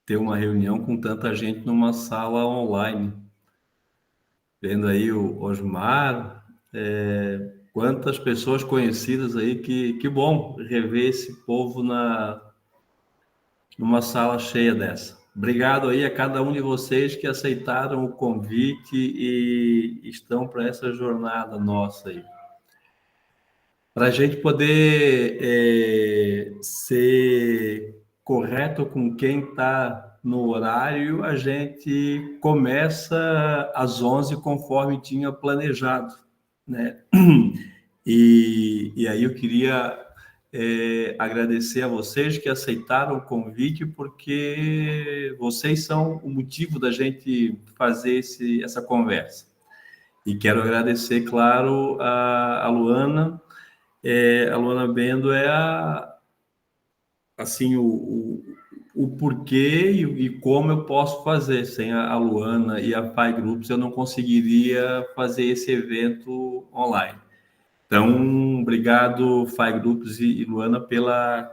ter uma reunião com tanta gente numa sala online. Vendo aí o Osmar, quantas pessoas conhecidas aí, que bom rever esse povo numa sala cheia dessa. Obrigado aí a cada um de vocês que aceitaram o convite e estão para essa jornada nossa aí. Para a gente poder ser correto com quem está no horário, a gente começa às 11 conforme tinha planejado, né? E aí eu queria agradecer a vocês que aceitaram o convite, porque vocês são o motivo da gente fazer essa conversa. E quero agradecer, claro, a Luana. A Luana Bendo é assim, o porquê e como eu posso fazer. Sem a Luana e a Pai Groups, eu não conseguiria fazer esse evento online. Então, obrigado, Pai Groups e Luana, pela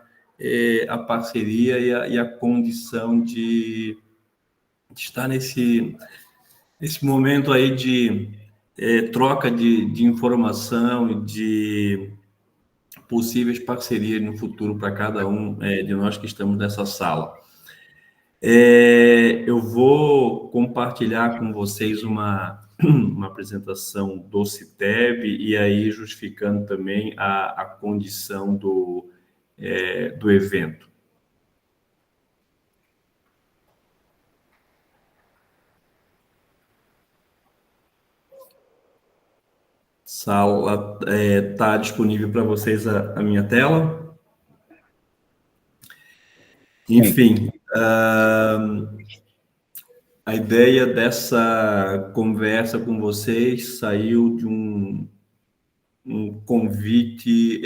a parceria e a condição de estar nesse momento aí de troca de informação e de possíveis parcerias no futuro para cada um de nós que estamos nessa sala. Eu vou compartilhar com vocês uma apresentação do CITEB e aí justificando também a condição do evento. Sala está disponível para vocês a minha tela. Enfim, a ideia dessa conversa com vocês saiu de um convite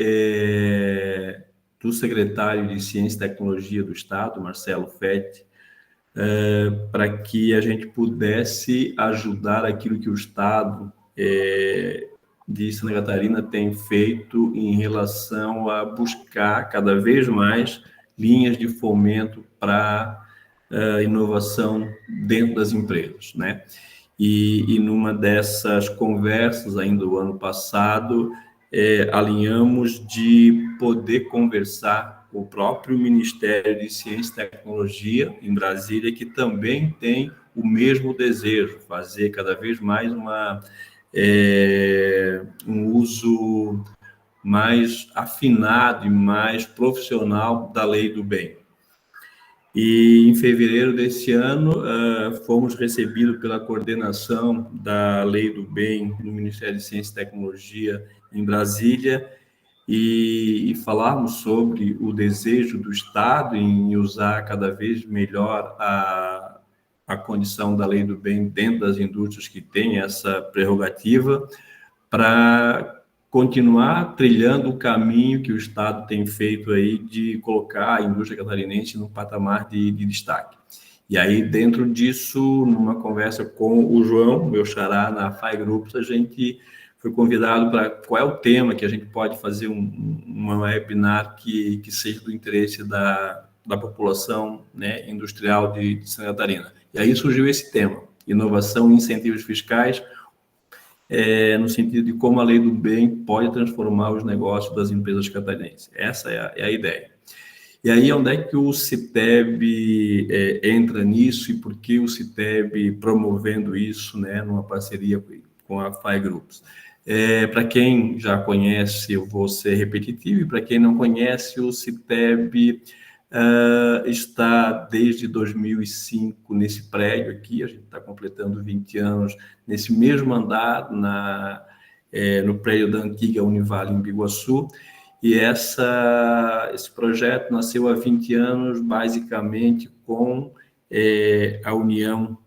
do secretário de Ciência e Tecnologia do Estado, Marcelo Fetti, para que a gente pudesse ajudar aquilo que o Estado de Santa Catarina tem feito em relação a buscar cada vez mais linhas de fomento para inovação dentro das empresas, né? E numa dessas conversas, ainda do ano passado, alinhamos de poder conversar com o próprio Ministério de Ciência e Tecnologia, em Brasília, que também tem o mesmo desejo, fazer cada vez mais um uso mais afinado e mais profissional da Lei do Bem. E em fevereiro desse ano, fomos recebidos pela coordenação da Lei do Bem no Ministério de Ciência e Tecnologia em Brasília e falarmos sobre o desejo do Estado em usar cada vez melhor a condição da Lei do Bem dentro das indústrias que têm essa prerrogativa para continuar trilhando o caminho que o Estado tem feito aí de colocar a indústria catarinense no patamar de destaque. E aí, dentro disso, numa conversa com o João, meu xará, na FAI Groups, a gente foi convidado para qual é o tema que a gente pode fazer uma webinar que seja do interesse da população, né, industrial de Santa Catarina. E aí surgiu esse tema, inovação e incentivos fiscais, no sentido de como a Lei do Bem pode transformar os negócios das empresas catarinenses. Essa é a ideia. E aí, onde é que o CITEB entra nisso e por que o CITEB promovendo isso, né, numa parceria com a FAI Groups? Para quem já conhece, eu vou ser repetitivo, e para quem não conhece, o CITEB está desde 2005 nesse prédio aqui, a gente está completando 20 anos nesse mesmo andar, no prédio da antiga Univale em Biguaçu, e esse projeto nasceu há 20 anos, basicamente com a união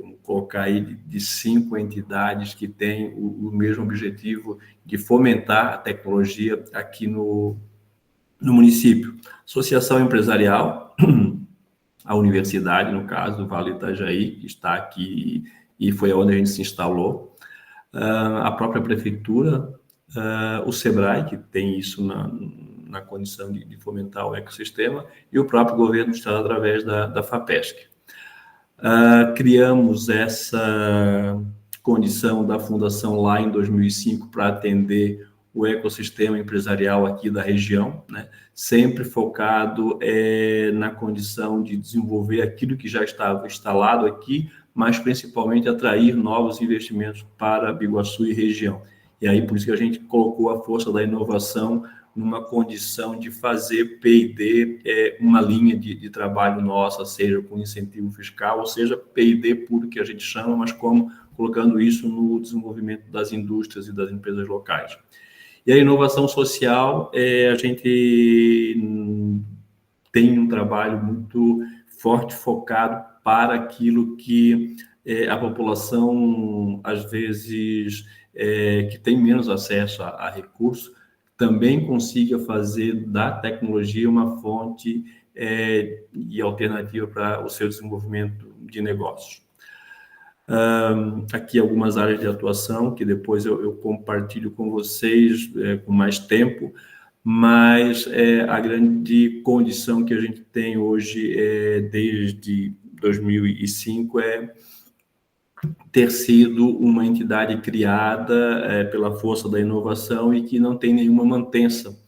vamos colocar aí, de 5 entidades que têm o mesmo objetivo de fomentar a tecnologia aqui no município. Associação empresarial, a universidade, no caso, do Vale do Itajaí, que está aqui e foi onde a gente se instalou, a própria prefeitura, o SEBRAE, que tem isso na condição de fomentar o ecossistema, e o próprio governo do estado através da FAPESC. Criamos essa condição da fundação lá em 2005 para atender o ecossistema empresarial aqui da região, né? Sempre focado na condição de desenvolver aquilo que já estava instalado aqui, mas principalmente atrair novos investimentos para Biguaçu e região. E aí, por isso que a gente colocou a força da inovação numa condição de fazer P&D uma linha de trabalho nossa, seja com incentivo fiscal, ou seja, P&D puro que a gente chama, mas como colocando isso no desenvolvimento das indústrias e das empresas locais. E a inovação social, a gente tem um trabalho muito forte, focado para aquilo que a população, às vezes, que tem menos acesso a recursos, também consiga fazer da tecnologia uma fonte e alternativa para o seu desenvolvimento de negócios. Aqui algumas áreas de atuação que depois eu compartilho com vocês com mais tempo, mas a grande condição que a gente tem hoje desde 2005 ter sido uma entidade criada pela força da inovação e que não tem nenhuma mantença.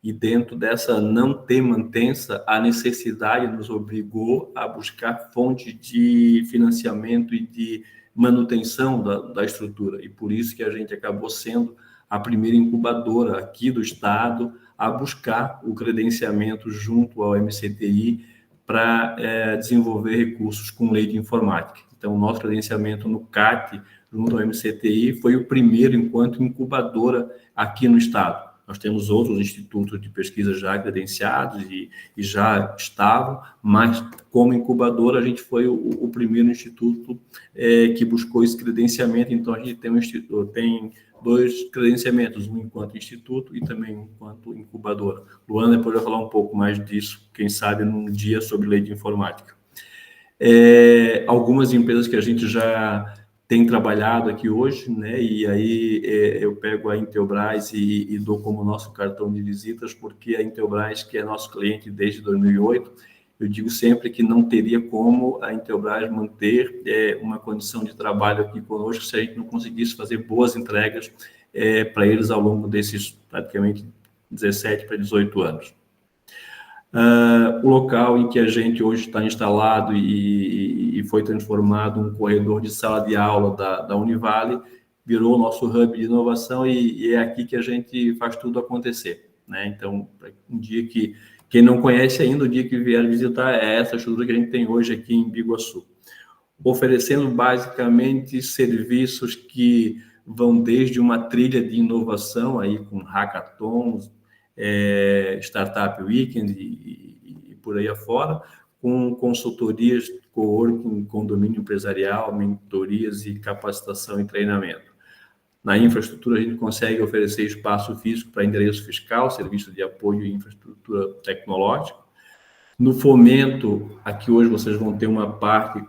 E dentro dessa não ter mantença, a necessidade nos obrigou a buscar fonte de financiamento e de manutenção da estrutura. E por isso que a gente acabou sendo a primeira incubadora aqui do estado a buscar o credenciamento junto ao MCTI para desenvolver recursos com lei de informática. Então, o nosso credenciamento no CAT, junto ao MCTI, foi o primeiro enquanto incubadora aqui no estado. Nós temos outros institutos de pesquisa já credenciados e já estavam, mas como incubadora a gente foi o primeiro instituto que buscou esse credenciamento. Então, a gente tem dois credenciamentos, um enquanto instituto e também um enquanto incubadora. Luana depois vai falar um pouco mais disso, quem sabe num dia sobre lei de informática. Algumas empresas que a gente já tem trabalhado aqui hoje, né? E aí eu pego a Intelbras e dou como nosso cartão de visitas, porque a Intelbras, que é nosso cliente desde 2008, eu digo sempre que não teria como a Intelbras manter uma condição de trabalho aqui conosco se a gente não conseguisse fazer boas entregas para eles ao longo desses praticamente 17 para 18 anos. O local em que a gente hoje está instalado e foi transformado um corredor de sala de aula da Univale, virou o nosso hub de inovação e é aqui que a gente faz tudo acontecer, né? Então, um dia que quem não conhece ainda, o dia que vier visitar, é essa estrutura que a gente tem hoje aqui em Biguaçu, oferecendo basicamente serviços que vão desde uma trilha de inovação aí com hackathons, Startup Weekend e por aí afora, com consultorias, coworking, condomínio empresarial, mentorias e capacitação e treinamento. Na infraestrutura, a gente consegue oferecer espaço físico para endereço fiscal, serviço de apoio e infraestrutura tecnológica. No fomento, aqui hoje vocês vão ter uma parte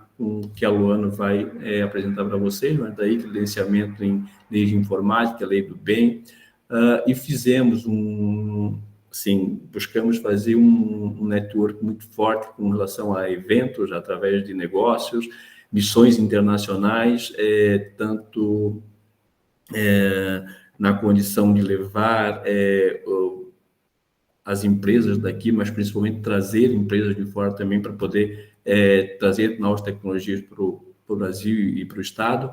que a Luana vai apresentar para vocês, mas daí credenciamento em lei de informática, lei do bem, e fizemos buscamos fazer um network muito forte com relação a eventos, através de negócios, missões internacionais, tanto na condição de levar as empresas daqui, mas principalmente trazer empresas de fora também para poder trazer novas tecnologias para o Brasil e para o Estado.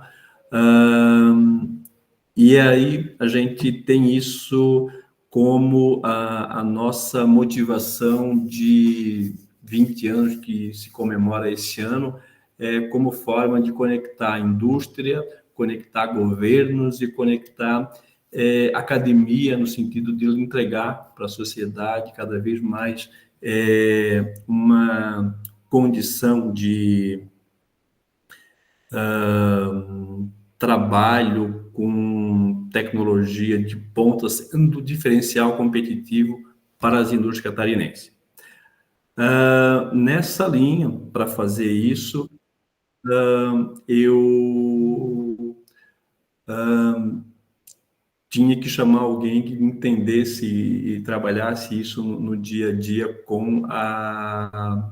E aí a gente tem isso como a nossa motivação de 20 anos que se comemora esse ano, como forma de conectar a indústria, conectar governos e conectar academia, no sentido de entregar para a sociedade cada vez mais uma condição de trabalho com tecnologia de ponta, sendo diferencial competitivo para as indústrias catarinenses. Nessa linha, para fazer isso, eu tinha que chamar alguém que entendesse e trabalhasse isso no dia a dia com a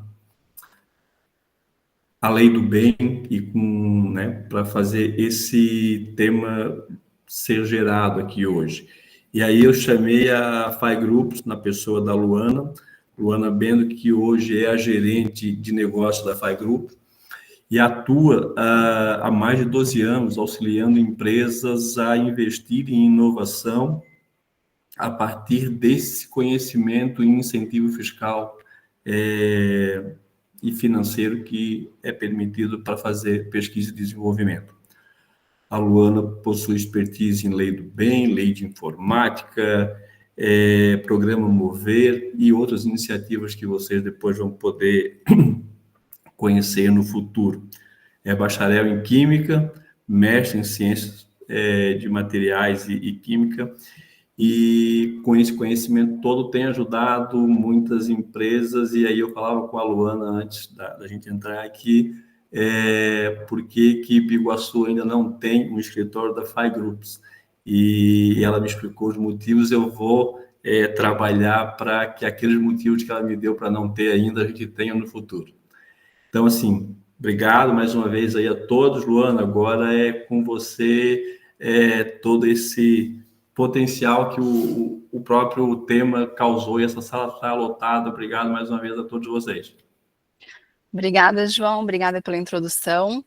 lei do bem e com, né, para fazer esse tema ser gerado aqui hoje. E aí eu chamei a FI Groups na pessoa da Luana Bendo, que hoje é a gerente de negócio da FI Group e atua há mais de 12 anos auxiliando empresas a investir em inovação a partir desse conhecimento e incentivo fiscal e financeiro que é permitido para fazer pesquisa e desenvolvimento. A Luana possui expertise em lei do bem, lei de informática, programa Mover e outras iniciativas que vocês depois vão poder conhecer no futuro. É bacharel em Química, mestre em Ciências de Materiais e Química, e com esse conhecimento todo tem ajudado muitas empresas, e aí eu falava com a Luana antes da gente entrar aqui, por que Biguaçu ainda não tem um escritório da FI Groups, e ela me explicou os motivos. Eu vou trabalhar para que aqueles motivos que ela me deu para não ter ainda, a gente tenha no futuro. Então, assim, obrigado mais uma vez aí a todos. Luana, agora é com você todo esse potencial que o próprio tema causou, e essa sala está lotada. Obrigado mais uma vez a todos vocês. Obrigada, João, obrigada pela introdução.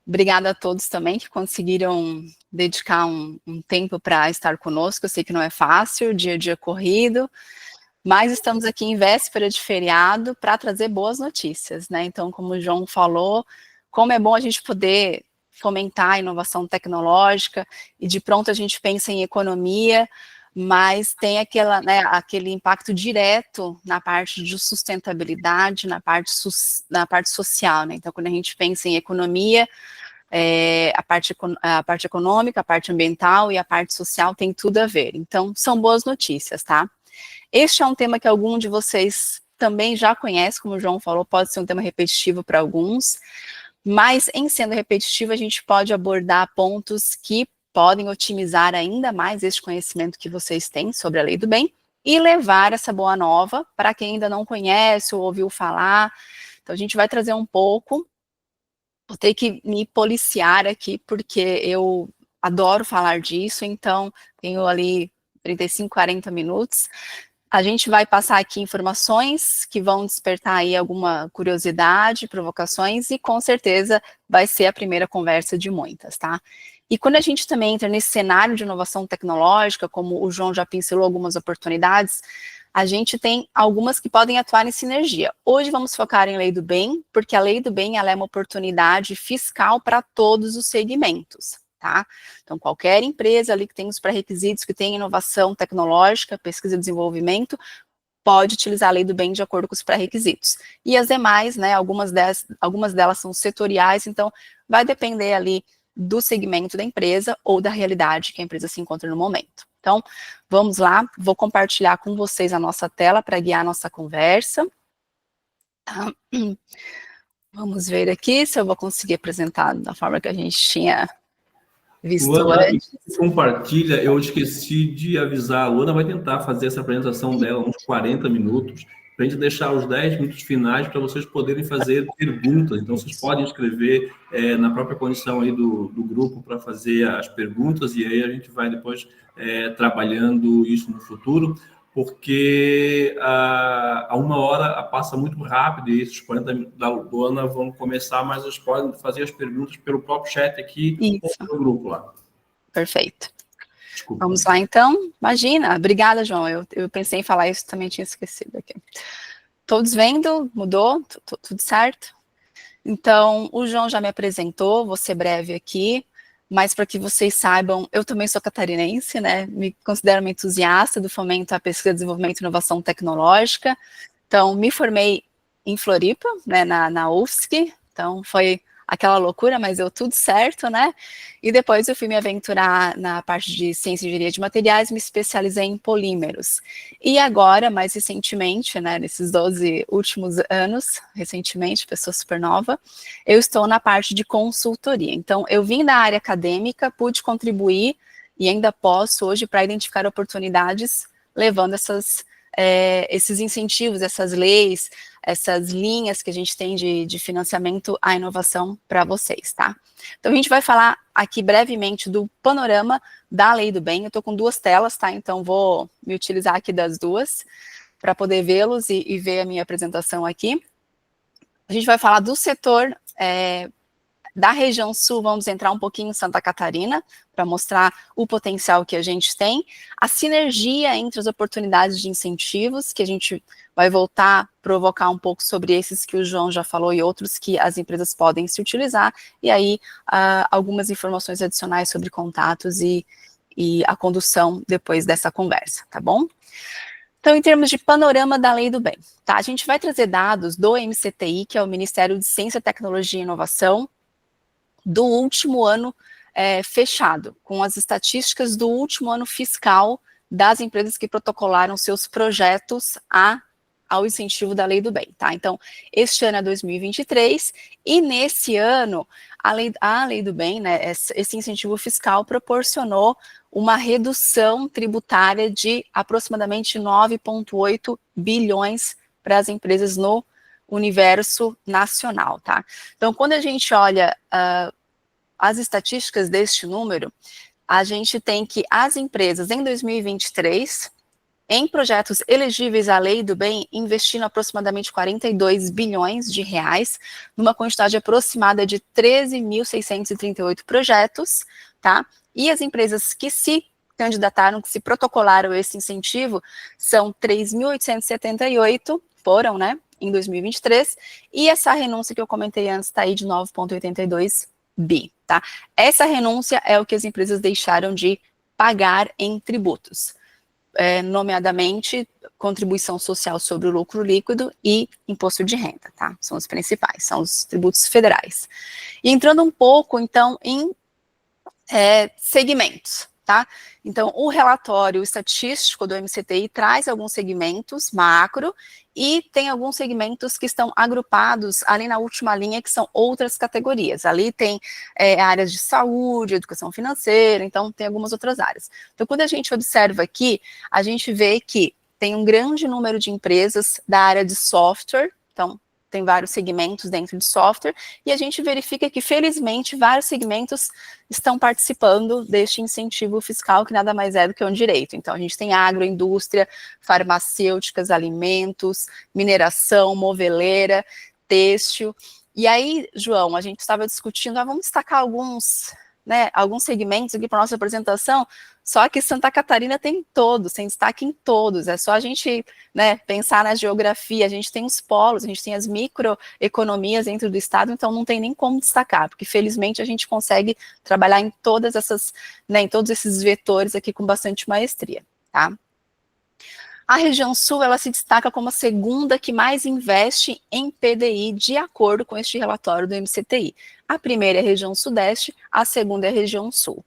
Obrigada a todos também que conseguiram dedicar um tempo para estar conosco. Eu sei que não é fácil, dia a dia corrido, mas estamos aqui em véspera de feriado para trazer boas notícias, né? Então, como o João falou, como é bom a gente poder fomentar a inovação tecnológica, e de pronto a gente pensa em economia, mas tem aquele impacto direto na parte de sustentabilidade, na parte social, né? Então, quando a gente pensa em economia, a parte econômica, a parte ambiental e a parte social tem tudo a ver. Então, são boas notícias, tá? Este é um tema que algum de vocês também já conhece, como o João falou, pode ser um tema repetitivo para alguns, mas em sendo repetitivo, a gente pode abordar pontos que podem otimizar ainda mais esse conhecimento que vocês têm sobre a lei do bem e levar essa boa nova para quem ainda não conhece ou ouviu falar. Então, a gente vai trazer um pouco. Vou ter que me policiar aqui, porque eu adoro falar disso, então tenho ali 35, 40 minutos. A gente vai passar aqui informações que vão despertar aí alguma curiosidade, provocações, e com certeza vai ser a primeira conversa de muitas, tá? E quando a gente também entra nesse cenário de inovação tecnológica, como o João já pincelou algumas oportunidades, a gente tem algumas que podem atuar em sinergia. Hoje vamos focar em lei do bem, porque a lei do bem ela é uma oportunidade fiscal para todos os segmentos, tá? Então, qualquer empresa ali que tem os pré-requisitos, que tem inovação tecnológica, pesquisa e desenvolvimento, pode utilizar a lei do bem de acordo com os pré-requisitos. E as demais, né, algumas delas são setoriais, então vai depender ali do segmento da empresa ou da realidade que a empresa se encontra no momento. Então, vamos lá, vou compartilhar com vocês a nossa tela para guiar a nossa conversa. Vamos ver aqui se eu vou conseguir apresentar da forma que a gente tinha visto Luana, antes. Compartilha, eu esqueci de avisar, a Luana vai tentar fazer essa apresentação dela uns 40 minutos, para a gente deixar os 10 minutos finais para vocês poderem fazer perguntas. Então, vocês podem escrever na própria condição aí do grupo para fazer as perguntas, e aí a gente vai depois trabalhando isso no futuro, porque a 1 hora passa muito rápido, e esses 40 minutos da Luana vão começar, mas vocês podem fazer as perguntas pelo próprio chat aqui ou no grupo lá. Perfeito. Desculpa. Vamos lá, então. Imagina. Obrigada, João. Eu pensei em falar isso, também tinha esquecido aqui. Todos vendo? Mudou? Tudo certo? Então, o João já me apresentou, vou ser breve aqui, mas para que vocês saibam, eu também sou catarinense, né? Me considero uma entusiasta do fomento à pesquisa, desenvolvimento e inovação tecnológica. Então, me formei em Floripa, né, na UFSC, então foi aquela loucura, mas deu tudo certo, né? E depois eu fui me aventurar na parte de ciência e engenharia de materiais, me especializei em polímeros. E agora, mais recentemente, né, nesses 12 últimos anos, recentemente, pessoa super nova, eu estou na parte de consultoria. Então, eu vim da área acadêmica, pude contribuir e ainda posso hoje para identificar oportunidades, levando esses incentivos, essas leis, essas linhas que a gente tem de financiamento à inovação para vocês, tá? Então, a gente vai falar aqui brevemente do panorama da Lei do Bem. Eu estou com 2 telas, tá? Então, vou me utilizar aqui das 2 para poder vê-los e ver a minha apresentação aqui. A gente vai falar do setor da região sul, vamos entrar um pouquinho em Santa Catarina, para mostrar o potencial que a gente tem, a sinergia entre as oportunidades de incentivos, que a gente vai voltar a provocar um pouco sobre esses que o João já falou e outros que as empresas podem se utilizar, e aí algumas informações adicionais sobre contatos e a condução depois dessa conversa, tá bom? Então, em termos de panorama da Lei do Bem, tá? A gente vai trazer dados do MCTI, que é o Ministério de Ciência, Tecnologia e Inovação, do último ano fechado, com as estatísticas do último ano fiscal das empresas que protocolaram seus projetos ao incentivo da Lei do Bem, tá? Então, este ano é 2023, e nesse ano, a Lei do Bem, né, esse incentivo fiscal proporcionou uma redução tributária de aproximadamente 9,8 bilhões para as empresas no universo nacional, tá? Então, quando a gente olha as estatísticas deste número, a gente tem que as empresas em 2023, em projetos elegíveis à Lei do Bem, investindo aproximadamente 42 bilhões de reais, numa quantidade aproximada de 13.638 projetos, tá? E as empresas que se candidataram, que se protocolaram esse incentivo, são 3.878, foram, né, em 2023, e essa renúncia que eu comentei antes está aí de 9,82 bi, tá? Essa renúncia é o que as empresas deixaram de pagar em tributos, nomeadamente contribuição social sobre o lucro líquido e imposto de renda, tá? São os principais, são os tributos federais. E entrando um pouco, então, em segmentos, tá? Então, o relatório estatístico do MCTI traz alguns segmentos macro e tem alguns segmentos que estão agrupados ali na última linha, que são outras categorias. Ali tem áreas de saúde, educação financeira, então tem algumas outras áreas. Então, quando a gente observa aqui, a gente vê que tem um grande número de empresas da área de software, então tem vários segmentos dentro de software, e a gente verifica que, felizmente, vários segmentos estão participando deste incentivo fiscal, que nada mais é do que um direito. Então, a gente tem agroindústria, farmacêuticas, alimentos, mineração, moveleira, têxtil. E aí, João, a gente estava discutindo, vamos destacar alguns segmentos aqui para a nossa apresentação, só que Santa Catarina tem todos, tem destaque em todos, é só a gente, né, pensar na geografia, a gente tem os polos, a gente tem as microeconomias dentro do estado, então não tem nem como destacar, porque felizmente a gente consegue trabalhar em todas essas, né, em todos esses vetores aqui com bastante maestria, tá? A região sul, ela se destaca como a segunda que mais investe em PDI, de acordo com este relatório do MCTI. A primeira é a região sudeste, a segunda é a região sul.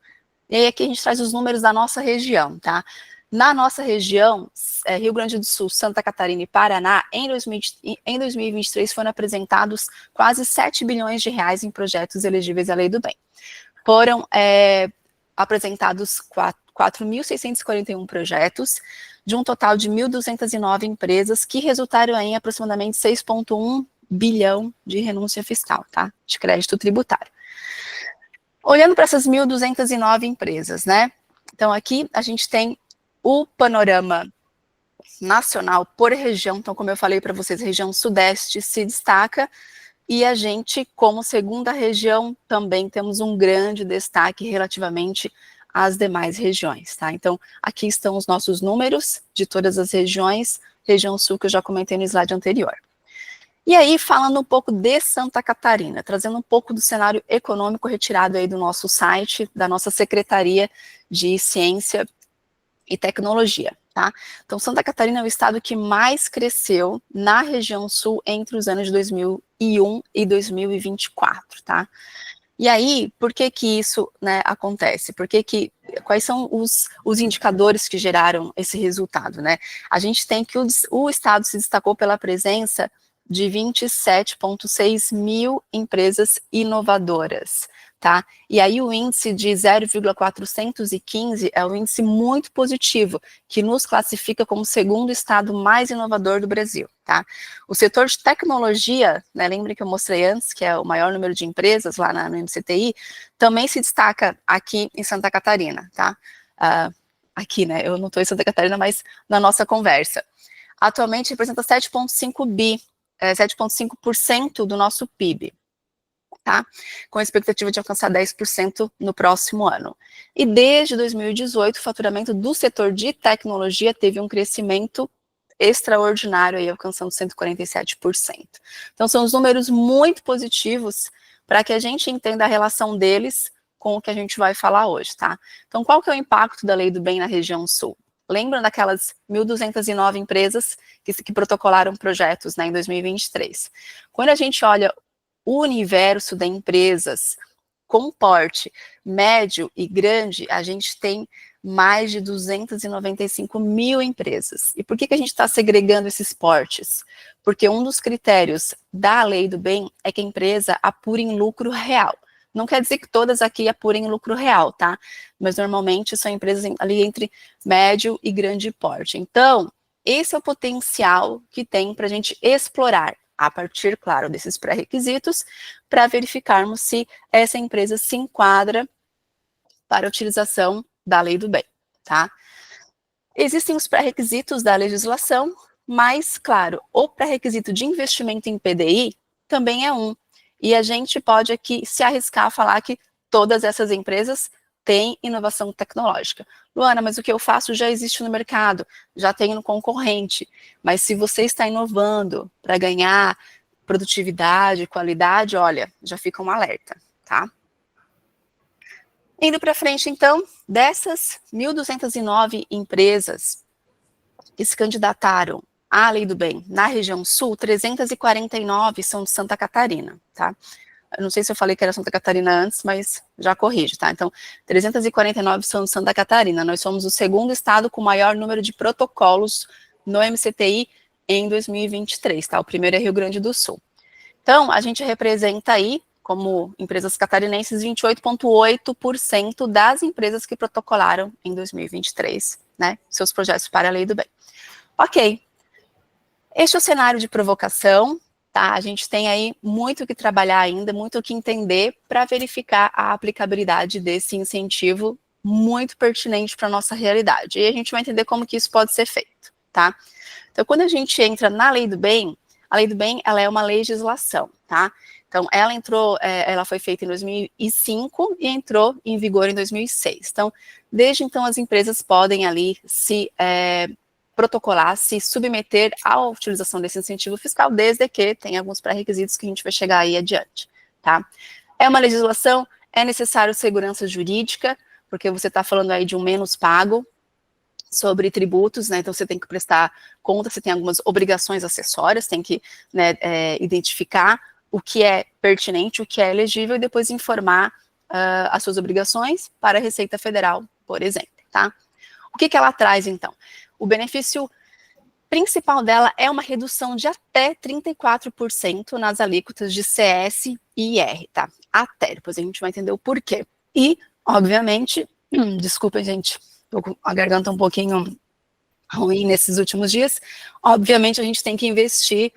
E aí aqui a gente traz os números da nossa região, tá? Na nossa região, Rio Grande do Sul, Santa Catarina e Paraná, em 2023 foram apresentados quase 7 bilhões de reais em projetos elegíveis à Lei do Bem. Foram apresentados 4.641 projetos, de um total de 1.209 empresas, que resultaram em aproximadamente 6,1 bilhão de renúncia fiscal, tá? De crédito tributário. Olhando para essas 1.209 empresas, né? Então, aqui a gente tem o panorama nacional por região. Então, como eu falei para vocês, a região sudeste se destaca, e a gente, como segunda região, também temos um grande destaque relativamente às demais regiões, tá? Então, aqui estão os nossos números de todas as regiões, região sul que eu já comentei no slide anterior. E aí, falando um pouco de Santa Catarina, trazendo um pouco do cenário econômico retirado aí do nosso site, da nossa Secretaria de Ciência e Tecnologia, tá? Então, Santa Catarina é o estado que mais cresceu na região sul entre os anos de 2001 e 2024, tá? E aí, por que que isso, né, acontece? Quais são os indicadores que geraram esse resultado, né? A gente tem que o estado se destacou pela presença de 27,6 mil empresas inovadoras, tá? E aí o índice de 0,415 é um índice muito positivo, que nos classifica como o segundo estado mais inovador do Brasil, tá? O setor de tecnologia, né, lembra que eu mostrei antes, que é o maior número de empresas lá no MCTI, também se destaca aqui em Santa Catarina, tá? Aqui, né, eu não estou em Santa Catarina, mas na nossa conversa. Atualmente representa 7,5% do nosso PIB, tá? Com a expectativa de alcançar 10% no próximo ano. E desde 2018, o faturamento do setor de tecnologia teve um crescimento extraordinário, aí, alcançando 147%. Então, são os números muito positivos para que a gente entenda a relação deles com o que a gente vai falar hoje, tá? Então, qual que é o impacto da Lei do Bem na região sul? Lembram daquelas 1.209 empresas que protocolaram projetos, né, em 2023? Quando a gente olha o universo de empresas com porte médio e grande, a gente tem mais de 295 mil empresas. E por que a gente está segregando esses portes? Porque um dos critérios da Lei do Bem é que a empresa apure em lucro real. Não quer dizer que todas aqui apurem lucro real, tá? Mas normalmente são empresas ali entre médio e grande porte. Então, esse é o potencial que tem para a gente explorar, a partir, claro, desses pré-requisitos, para verificarmos se essa empresa se enquadra para a utilização da Lei do Bem, tá? Existem os pré-requisitos da legislação, mas, claro, o pré-requisito de investimento em PDI também é um. E a gente pode aqui se arriscar a falar que todas essas empresas têm inovação tecnológica. Luana, mas o que eu faço já existe no mercado, já tem no concorrente. Mas se você está inovando para ganhar produtividade, qualidade, olha, já fica um alerta, tá? Indo para frente, então, dessas 1.209 empresas que se candidataram à Lei do Bem na região sul, 349 são de Santa Catarina, tá? Eu não sei se eu falei que era Santa Catarina antes, mas já corrijo, tá? Então, 349 são de Santa Catarina. Nós somos o segundo estado com maior número de protocolos no MCTI em 2023, tá? O primeiro é Rio Grande do Sul. Então, a gente representa aí, como empresas catarinenses, 28,8% das empresas que protocolaram em 2023, né? Seus projetos para a Lei do Bem. Ok. Este é o cenário de provocação, tá? A gente tem aí muito o que trabalhar ainda, muito o que entender para verificar a aplicabilidade desse incentivo muito pertinente para a nossa realidade. E a gente vai entender como que isso pode ser feito, tá? Então, quando a gente entra na Lei do Bem, a Lei do Bem, ela é uma legislação, tá? Então, ela foi feita em 2005 e entrou em vigor em 2006. Então, desde então, as empresas podem ali se protocolar, se submeter à utilização desse incentivo fiscal, desde que tem alguns pré-requisitos que a gente vai chegar aí adiante, tá? É uma legislação, é necessário segurança jurídica, porque você está falando aí de um menos pago sobre tributos, né? Então você tem que prestar conta, você tem algumas obrigações acessórias, tem que, né, identificar o que é pertinente, o que é elegível, e depois informar as suas obrigações para a Receita Federal, por exemplo, tá? O que ela traz, então? O benefício principal dela é uma redução de até 34% nas alíquotas de CS e IR, tá? Até, depois a gente vai entender o porquê. E, obviamente, desculpem, gente, tô com a garganta um pouquinho ruim nesses últimos dias, obviamente a gente tem que investir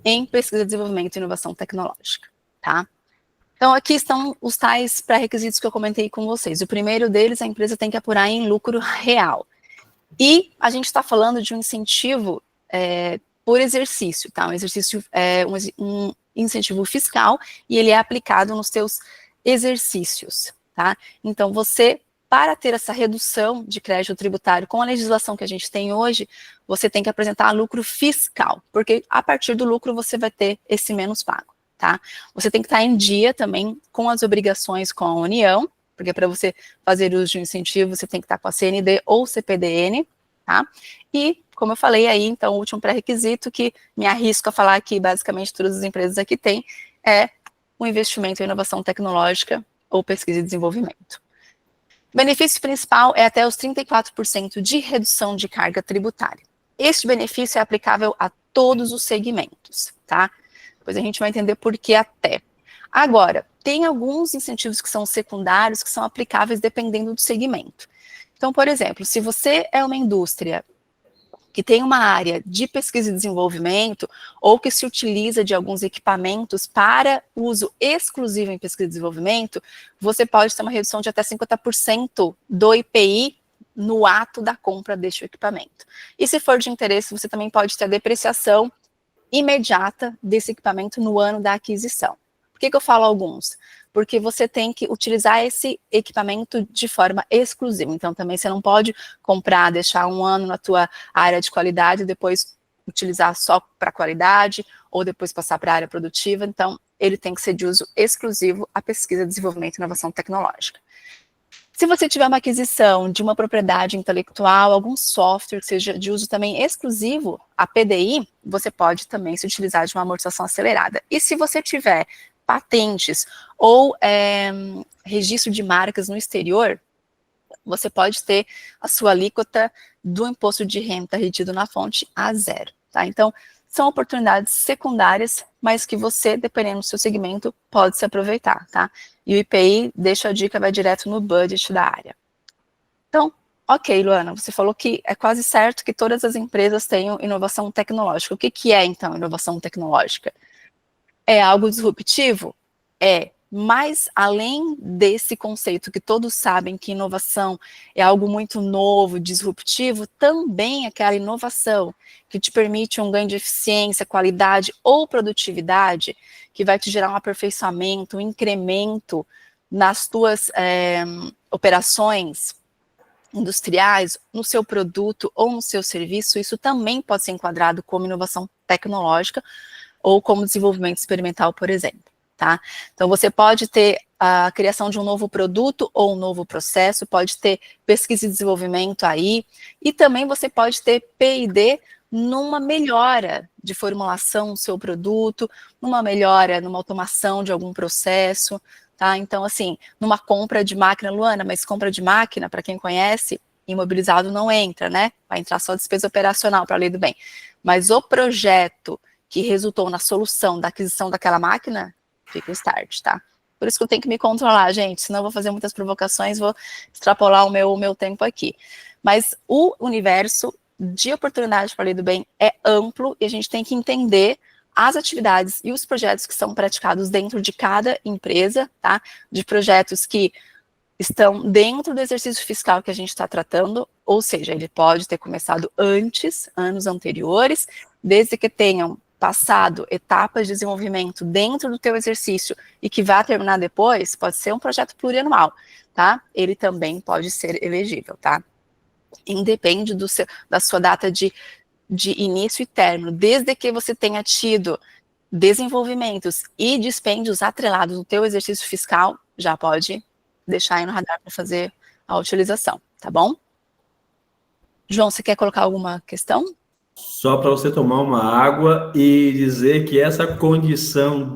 em pesquisa, desenvolvimento e inovação tecnológica, tá? Então, aqui estão os tais pré-requisitos que eu comentei com vocês. O primeiro deles, a empresa tem que apurar em lucro real. E a gente está falando de um incentivo por exercício, tá? Um exercício, um incentivo fiscal, e ele é aplicado nos seus exercícios, tá? Então, você, para ter essa redução de crédito tributário com a legislação que a gente tem hoje, você tem que apresentar lucro fiscal, porque a partir do lucro você vai ter esse menos pago, tá? Você tem que estar em dia também com as obrigações com a União, porque para você fazer uso de um incentivo, você tem que estar com a CND ou CPDN, tá? E, como eu falei aí, então, o último pré-requisito que me arrisco a falar que basicamente todas as empresas aqui têm é o investimento em inovação tecnológica ou pesquisa e desenvolvimento. O benefício principal é até os 34% de redução de carga tributária. Este benefício é aplicável a todos os segmentos, tá? Depois a gente vai entender por que até. Agora, tem alguns incentivos que são secundários que são aplicáveis dependendo do segmento. Então, por exemplo, se você é uma indústria que tem uma área de pesquisa e desenvolvimento, ou que se utiliza de alguns equipamentos para uso exclusivo em pesquisa e desenvolvimento, você pode ter uma redução de até 50% do IPI no ato da compra deste equipamento. E se for de interesse, você também pode ter a depreciação imediata desse equipamento no ano da aquisição. Por que eu falo alguns? Porque você tem que utilizar esse equipamento de forma exclusiva. Então, também você não pode comprar, deixar um ano na tua área de qualidade e depois utilizar só para qualidade ou depois passar para a área produtiva. Então, ele tem que ser de uso exclusivo à pesquisa, desenvolvimento e inovação tecnológica. Se você tiver uma aquisição de uma propriedade intelectual, algum software que seja de uso também exclusivo, a PDI, você pode também se utilizar de uma amortização acelerada. E se você tiver patentes ou registro de marcas no exterior, você pode ter a sua alíquota do imposto de renda retido na fonte a zero, tá? Então, são oportunidades secundárias, mas que você, dependendo do seu segmento, pode se aproveitar, tá? E o IPI, deixa a dica, vai direto no budget da área. Então, ok, Luana, você falou que é quase certo que todas as empresas tenham inovação tecnológica. O que é, então, inovação tecnológica? É algo disruptivo? É, mas além desse conceito que todos sabem que inovação é algo muito novo, disruptivo, também aquela inovação que te permite um ganho de eficiência, qualidade ou produtividade, que vai te gerar um aperfeiçoamento, um incremento nas tuas operações industriais, no seu produto ou no seu serviço, isso também pode ser enquadrado como inovação tecnológica, ou como desenvolvimento experimental, por exemplo, tá? Então, você pode ter a criação de um novo produto ou um novo processo, pode ter pesquisa e desenvolvimento aí, e também você pode ter P&D numa melhora de formulação do seu produto, numa melhora, numa automação de algum processo, tá? Então, assim, numa compra de máquina, Luana, mas compra de máquina, para quem conhece, imobilizado não entra, né? Vai entrar só despesa operacional para a lei do bem. Mas o projeto que resultou na solução da aquisição daquela máquina, fica o start, tá? Por isso que eu tenho que me controlar, gente, senão eu vou fazer muitas provocações, vou extrapolar o meu tempo aqui. Mas o universo de oportunidade para a lei do bem é amplo e a gente tem que entender as atividades e os projetos que são praticados dentro de cada empresa, tá? De projetos que estão dentro do exercício fiscal que a gente está tratando, ou seja, ele pode ter começado antes, anos anteriores, desde que tenham passado etapas de desenvolvimento dentro do teu exercício e que vai terminar depois, pode ser um projeto plurianual, tá? Ele também pode ser elegível, tá? Independe da sua data de início e término, desde que você tenha tido desenvolvimentos e dispêndios atrelados no teu exercício fiscal, já pode deixar aí no radar para fazer a utilização, tá bom? João, você quer colocar alguma questão? Só para você tomar uma água e dizer que essa condição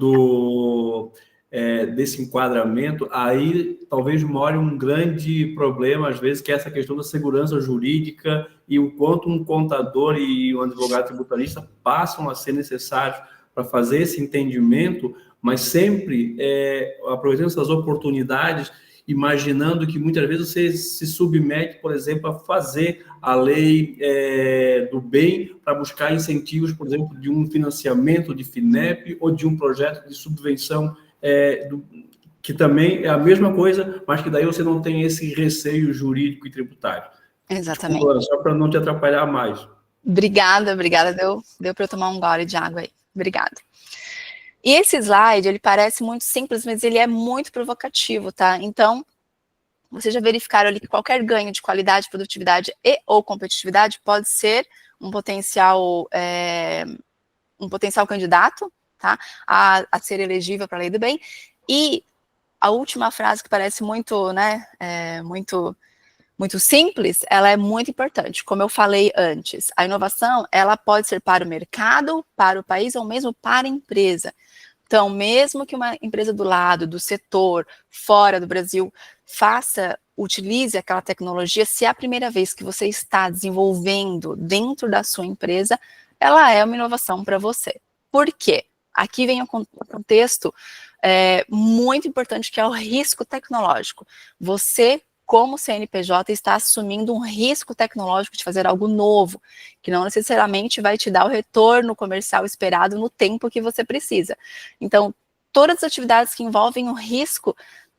desse enquadramento, aí talvez more um grande problema, às vezes, que é essa questão da segurança jurídica e o quanto um contador e um advogado tributarista passam a ser necessários para fazer esse entendimento, mas sempre aproveitando essas oportunidades, imaginando que muitas vezes você se submete, por exemplo, a fazer a lei do bem para buscar incentivos, por exemplo, de um financiamento de FINEP ou de um projeto de subvenção, que também é a mesma coisa, mas que daí você não tem esse receio jurídico e tributário. Exatamente. Desculpa, só para não te atrapalhar mais. Obrigada. Deu para eu tomar um gole de água aí. Obrigada. E esse slide, ele parece muito simples, mas ele é muito provocativo, tá? Então, vocês já verificaram ali que qualquer ganho de qualidade, produtividade e ou competitividade pode ser um potencial candidato, tá? A ser elegível para a lei do bem. E a última frase, que parece muito, né, muito simples, ela é muito importante. Como eu falei antes, a inovação, ela pode ser para o mercado, para o país ou mesmo para a empresa. Então, mesmo que uma empresa do lado, do setor, fora do Brasil, utilize aquela tecnologia, se é a primeira vez que você está desenvolvendo dentro da sua empresa, ela é uma inovação para você, Por quê? Aqui vem o contexto muito importante, que é o risco tecnológico. Você, como CNPJ, está assumindo um risco tecnológico de fazer algo novo, que não necessariamente vai te dar o retorno comercial esperado no tempo que você precisa. Então, todas as atividades que envolvem um risco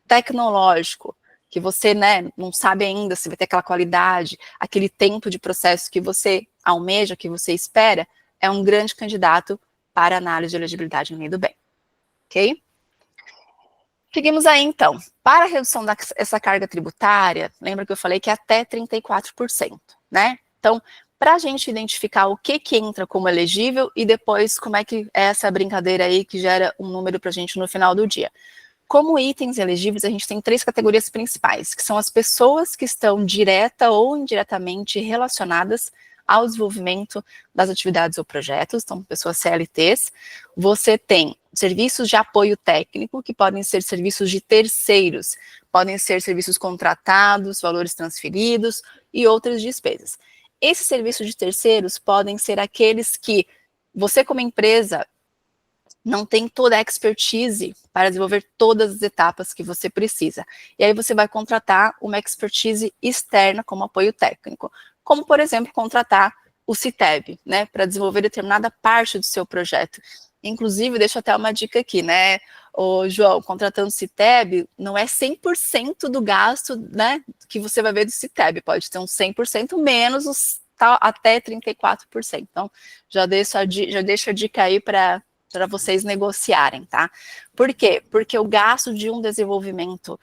tecnológico, que você, né, não sabe ainda se vai ter aquela qualidade, aquele tempo de processo que você almeja, que você espera, é um grande candidato para análise de elegibilidade no meio do bem. Ok? Seguimos aí, então. Para a redução dessa carga tributária, lembra que eu falei que é até 34%, né? Então, para a gente identificar o que entra como elegível e depois como é que é essa brincadeira aí que gera um número para a gente no final do dia. Como itens elegíveis, a gente tem 3 categorias principais, que são as pessoas que estão direta ou indiretamente relacionadas ao desenvolvimento das atividades ou projetos, então pessoas CLTs. Você tem serviços de apoio técnico, que podem ser serviços de terceiros, podem ser serviços contratados, valores transferidos e outras despesas. Esses serviços de terceiros podem ser aqueles que você, como empresa, não tem toda a expertise para desenvolver todas as etapas que você precisa. E aí você vai contratar uma expertise externa como apoio técnico, como, por exemplo, contratar o CITEB, né, para desenvolver determinada parte do seu projeto. Inclusive, deixo até uma dica aqui, né, João, contratando o CITEB, não é 100% do gasto, né, que você vai ver do CITEB, pode ter uns 100% menos até 34%. Então, já deixo a dica aí para vocês negociarem, tá? Por quê? Porque o gasto de um desenvolvimento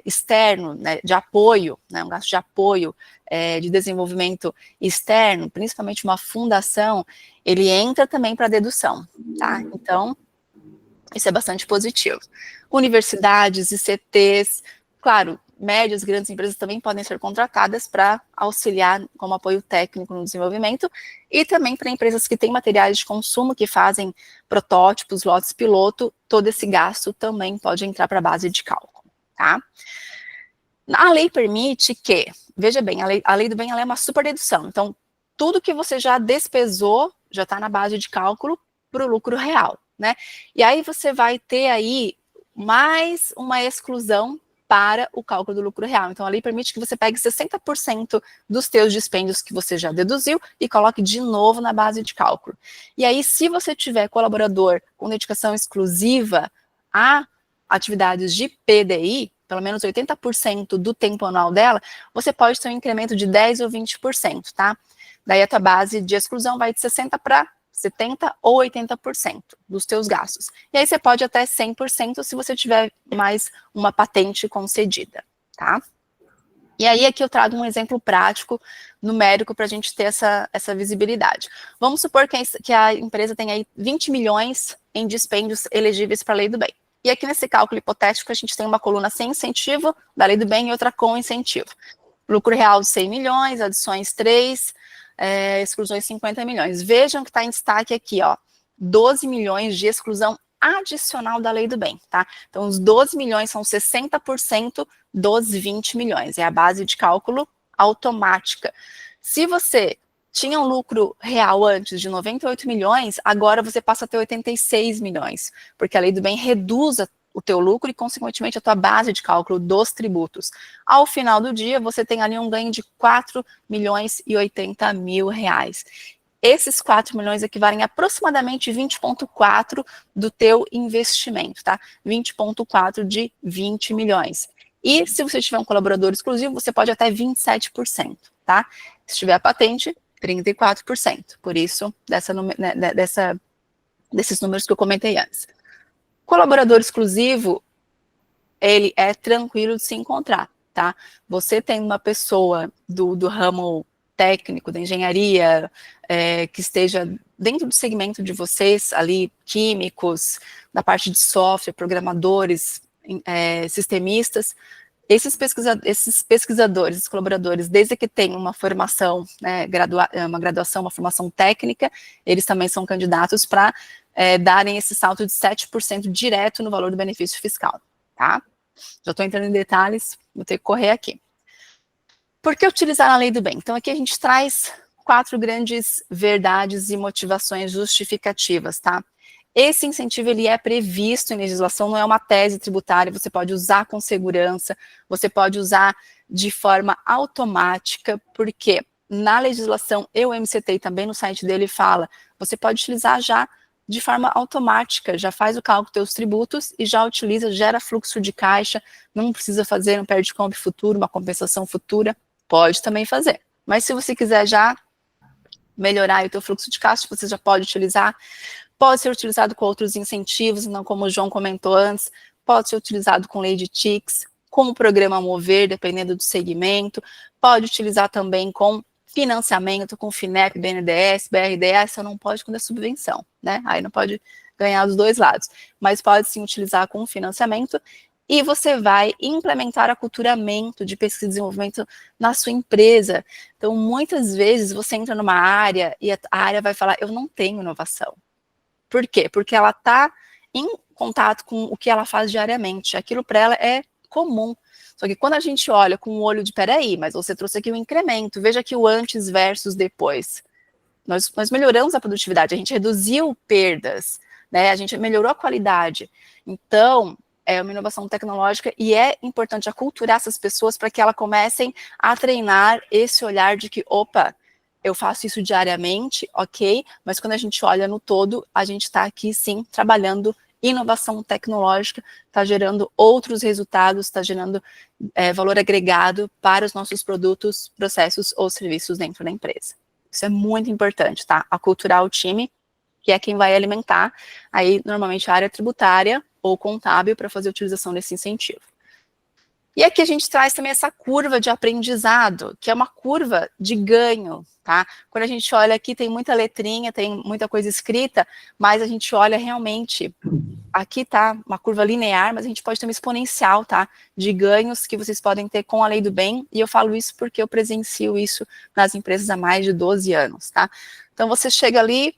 externo, né, de apoio, né, um gasto de apoio de desenvolvimento externo, principalmente uma fundação, ele entra também para dedução, tá? Então, isso é bastante positivo. Universidades, ICTs, claro, médias, grandes empresas também podem ser contratadas para auxiliar como apoio técnico no desenvolvimento e também para empresas que têm materiais de consumo, que fazem protótipos, lotes piloto, todo esse gasto também pode entrar para a base de cálculo, tá? A lei permite que, veja bem, a lei do bem ela é uma super dedução, então tudo que você já despesou já está na base de cálculo para o lucro real, né? E aí você vai ter aí mais uma exclusão para o cálculo do lucro real. Então, a lei permite que você pegue 60% dos teus dispêndios que você já deduziu e coloque de novo na base de cálculo. E aí, se você tiver colaborador com dedicação exclusiva a atividades de PDI, pelo menos 80% do tempo anual dela, você pode ter um incremento de 10% ou 20%, tá? Daí a tua base de exclusão vai de 60% para 70% ou 80% dos teus gastos. E aí você pode até 100% se você tiver mais uma patente concedida, tá? E aí aqui eu trago um exemplo prático, numérico, para a gente ter essa visibilidade. Vamos supor que a empresa tem aí 20 milhões em dispêndios elegíveis para a Lei do Bem. E aqui nesse cálculo hipotético a gente tem uma coluna sem incentivo da Lei do Bem e outra com incentivo. Lucro real de 100 milhões, adições 3, exclusões 50 milhões. Vejam que está em destaque aqui, ó, 12 milhões de exclusão adicional da Lei do Bem, tá? Então, os 12 milhões são 60% dos 20 milhões. É a base de cálculo automática. Se você tinha um lucro real antes de 98 milhões, agora você passa a ter 86 milhões, porque a Lei do Bem reduz o teu lucro e, consequentemente, a tua base de cálculo dos tributos. Ao final do dia, você tem ali um ganho de 4 milhões e 80 mil reais. Esses 4 milhões equivalem a aproximadamente 20,4 do teu investimento, tá? 20,4 de 20 milhões. E se você tiver um colaborador exclusivo, você pode até 27%, tá? Se tiver a patente, 34%. Por isso, desses números que eu comentei antes. Colaborador exclusivo, ele é tranquilo de se encontrar, tá? Você tem uma pessoa do ramo técnico, da engenharia, que esteja dentro do segmento de vocês, ali, químicos, da parte de software, programadores, sistemistas, esses pesquisadores, esses colaboradores, desde que tenham uma formação, né, uma graduação, uma formação técnica, eles também são candidatos para darem esse salto de 7% direto no valor do benefício fiscal, tá? Já estou entrando em detalhes, vou ter que correr aqui. Por que utilizar a Lei do Bem? Então, aqui a gente traz 4 grandes verdades e motivações justificativas, tá? Esse incentivo, ele é previsto em legislação, não é uma tese tributária, você pode usar com segurança, você pode usar de forma automática, porque na legislação, e o MCT também no site dele fala, você pode utilizar já de forma automática, já faz o cálculo dos seus tributos e já utiliza, gera fluxo de caixa, não precisa fazer um perde comp futuro, uma compensação futura, pode também fazer. Mas se você quiser já melhorar o teu fluxo de caixa, você já pode utilizar. Pode ser utilizado com outros incentivos, não como o João comentou antes, pode ser utilizado com lei de TICs, com o programa Mover, dependendo do segmento, pode utilizar também com financiamento, com FINEP, BNDES, BRDES, só não pode quando é subvenção, né? Aí não pode ganhar dos dois lados, mas pode sim utilizar com financiamento, e você vai implementar aculturamento de pesquisa e desenvolvimento na sua empresa. Então, muitas vezes você entra numa área e a área vai falar, eu não tenho inovação. Por quê? Porque ela está em contato com o que ela faz diariamente. Aquilo para ela é comum. Só que quando a gente olha com o olho de, peraí, mas você trouxe aqui um incremento, veja aqui o antes versus depois. Nós melhoramos a produtividade, a gente reduziu perdas, né? A gente melhorou a qualidade. Então, é uma inovação tecnológica e é importante aculturar essas pessoas para que elas comecem a treinar esse olhar de que, opa, eu faço isso diariamente, ok, mas quando a gente olha no todo, a gente está aqui, sim, trabalhando inovação tecnológica, está gerando outros resultados, está gerando valor agregado para os nossos produtos, processos ou serviços dentro da empresa. Isso é muito importante, tá? Aculturar o time, que é quem vai alimentar, aí, normalmente, a área tributária ou contábil para fazer a utilização desse incentivo. E aqui a gente traz também essa curva de aprendizado, que é uma curva de ganho, tá? Quando a gente olha aqui, tem muita letrinha, tem muita coisa escrita, mas a gente olha realmente, aqui tá uma curva linear, mas a gente pode ter uma exponencial, tá? De ganhos que vocês podem ter com a Lei do Bem, e eu falo isso porque eu presencio isso nas empresas há mais de 12 anos, tá? Então, você chega ali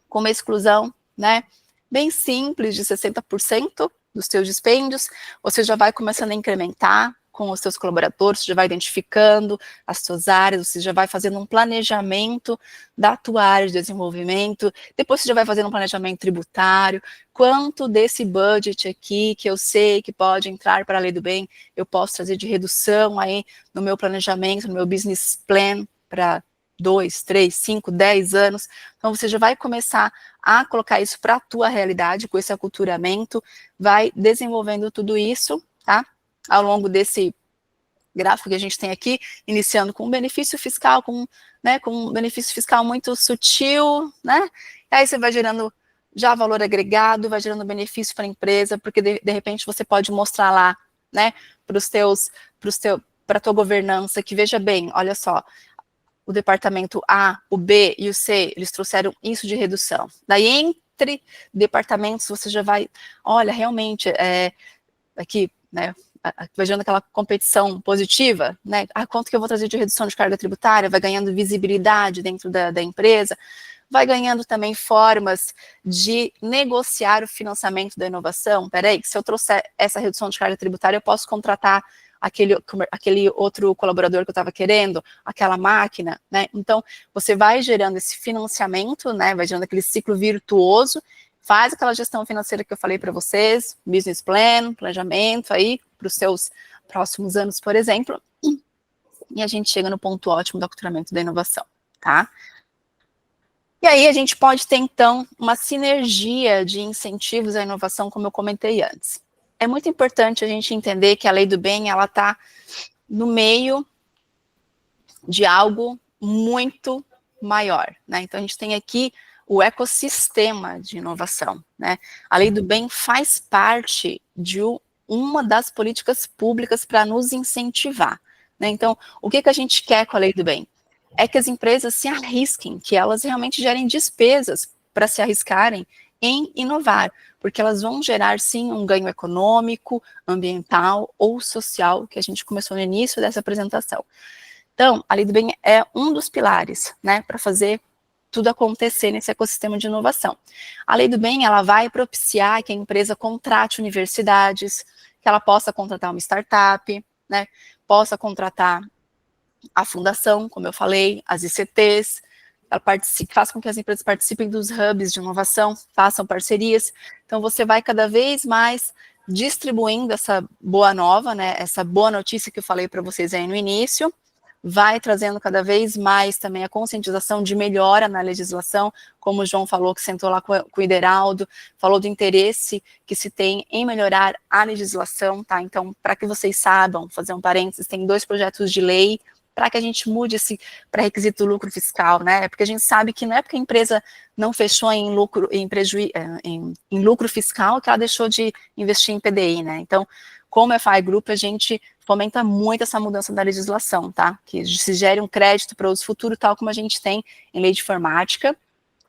com uma exclusão, né? Bem simples, de 60%, dos seus dispêndios, você já vai começando a incrementar com os seus colaboradores, você já vai identificando as suas áreas, você já vai fazendo um planejamento da tua área de desenvolvimento, depois você já vai fazendo um planejamento tributário, quanto desse budget aqui, que eu sei que pode entrar para a Lei do Bem, eu posso trazer de redução aí no meu planejamento, no meu business plan, para 2, 3, 5, 10 anos, então você já vai começar a colocar isso para a tua realidade, com esse aculturamento, vai desenvolvendo tudo isso, tá? Ao longo desse gráfico que a gente tem aqui, iniciando com um benefício fiscal, com um benefício fiscal muito sutil, né? E aí você vai gerando já valor agregado, vai gerando benefício para a empresa, porque de repente você pode mostrar lá, né, para a tua governança, que veja bem, olha só, o departamento A, o B e o C, eles trouxeram isso de redução. Daí, entre departamentos, você já vai, olha, realmente, aqui, né, vai gerando aquela competição positiva, né, quanto que eu vou trazer de redução de carga tributária, vai ganhando visibilidade dentro da empresa, vai ganhando também formas de negociar o financiamento da inovação. Peraí, se eu trouxer essa redução de carga tributária, eu posso contratar aquele outro colaborador que eu estava querendo, aquela máquina, né? Então, você vai gerando esse financiamento, né? Vai gerando aquele ciclo virtuoso, faz aquela gestão financeira que eu falei para vocês, business plan, planejamento aí, para os seus próximos anos, por exemplo, e a gente chega no ponto ótimo do aculturamento da inovação, tá? E aí a gente pode ter, então, uma sinergia de incentivos à inovação, como eu comentei antes. É muito importante a gente entender que a Lei do Bem, ela está no meio de algo muito maior, né? Então, a gente tem aqui o ecossistema de inovação, né? A Lei do Bem faz parte de uma das políticas públicas para nos incentivar, né? Então, o que a gente quer com a Lei do Bem? É que as empresas se arrisquem, que elas realmente gerem despesas para se arriscarem em inovar, porque elas vão gerar, sim, um ganho econômico, ambiental ou social, que a gente começou no início dessa apresentação. Então, a Lei do Bem é um dos pilares, né, para fazer tudo acontecer nesse ecossistema de inovação. A Lei do Bem, ela vai propiciar que a empresa contrate universidades, que ela possa contratar uma startup, né, possa contratar a fundação, como eu falei, as ICTs, ela faz com que as empresas participem dos hubs de inovação, façam parcerias. Então, você vai cada vez mais distribuindo essa boa nova, né, essa boa notícia que eu falei para vocês aí no início, vai trazendo cada vez mais também a conscientização de melhora na legislação, como o João falou, que sentou lá com o Ideraldo, falou do interesse que se tem em melhorar a legislação, tá? Então, para que vocês saibam, fazer um parênteses, tem 2 projetos de lei para que a gente mude esse pré-requisito do lucro fiscal, né? Porque a gente sabe que não é porque a empresa não fechou em lucro, em lucro fiscal que ela deixou de investir em PDI, né? Então, como FI Group, a gente fomenta muito essa mudança da legislação, tá? Que se gere um crédito para uso futuro, tal como a gente tem em lei de informática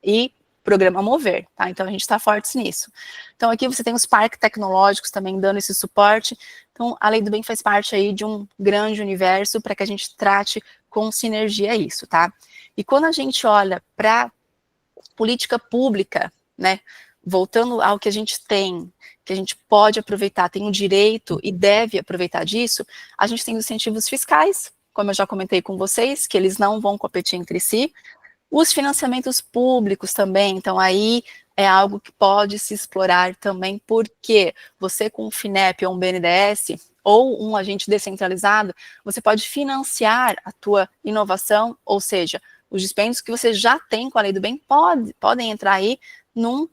e programa Mover, tá? Então, a gente está forte nisso. Então, aqui você tem os parques tecnológicos também dando esse suporte. Então, a Lei do Bem faz parte aí de um grande universo para que a gente trate com sinergia isso, tá? E quando a gente olha para política pública, né, voltando ao que a gente tem, que a gente pode aproveitar, tem o direito e deve aproveitar disso, a gente tem os incentivos fiscais, como eu já comentei com vocês, que eles não vão competir entre si, os financiamentos públicos também, então aí é algo que pode se explorar também, porque você com um FINEP ou um BNDES, ou um agente descentralizado, você pode financiar a tua inovação, ou seja, os dispêndios que você já tem com a Lei do Bem podem entrar aí num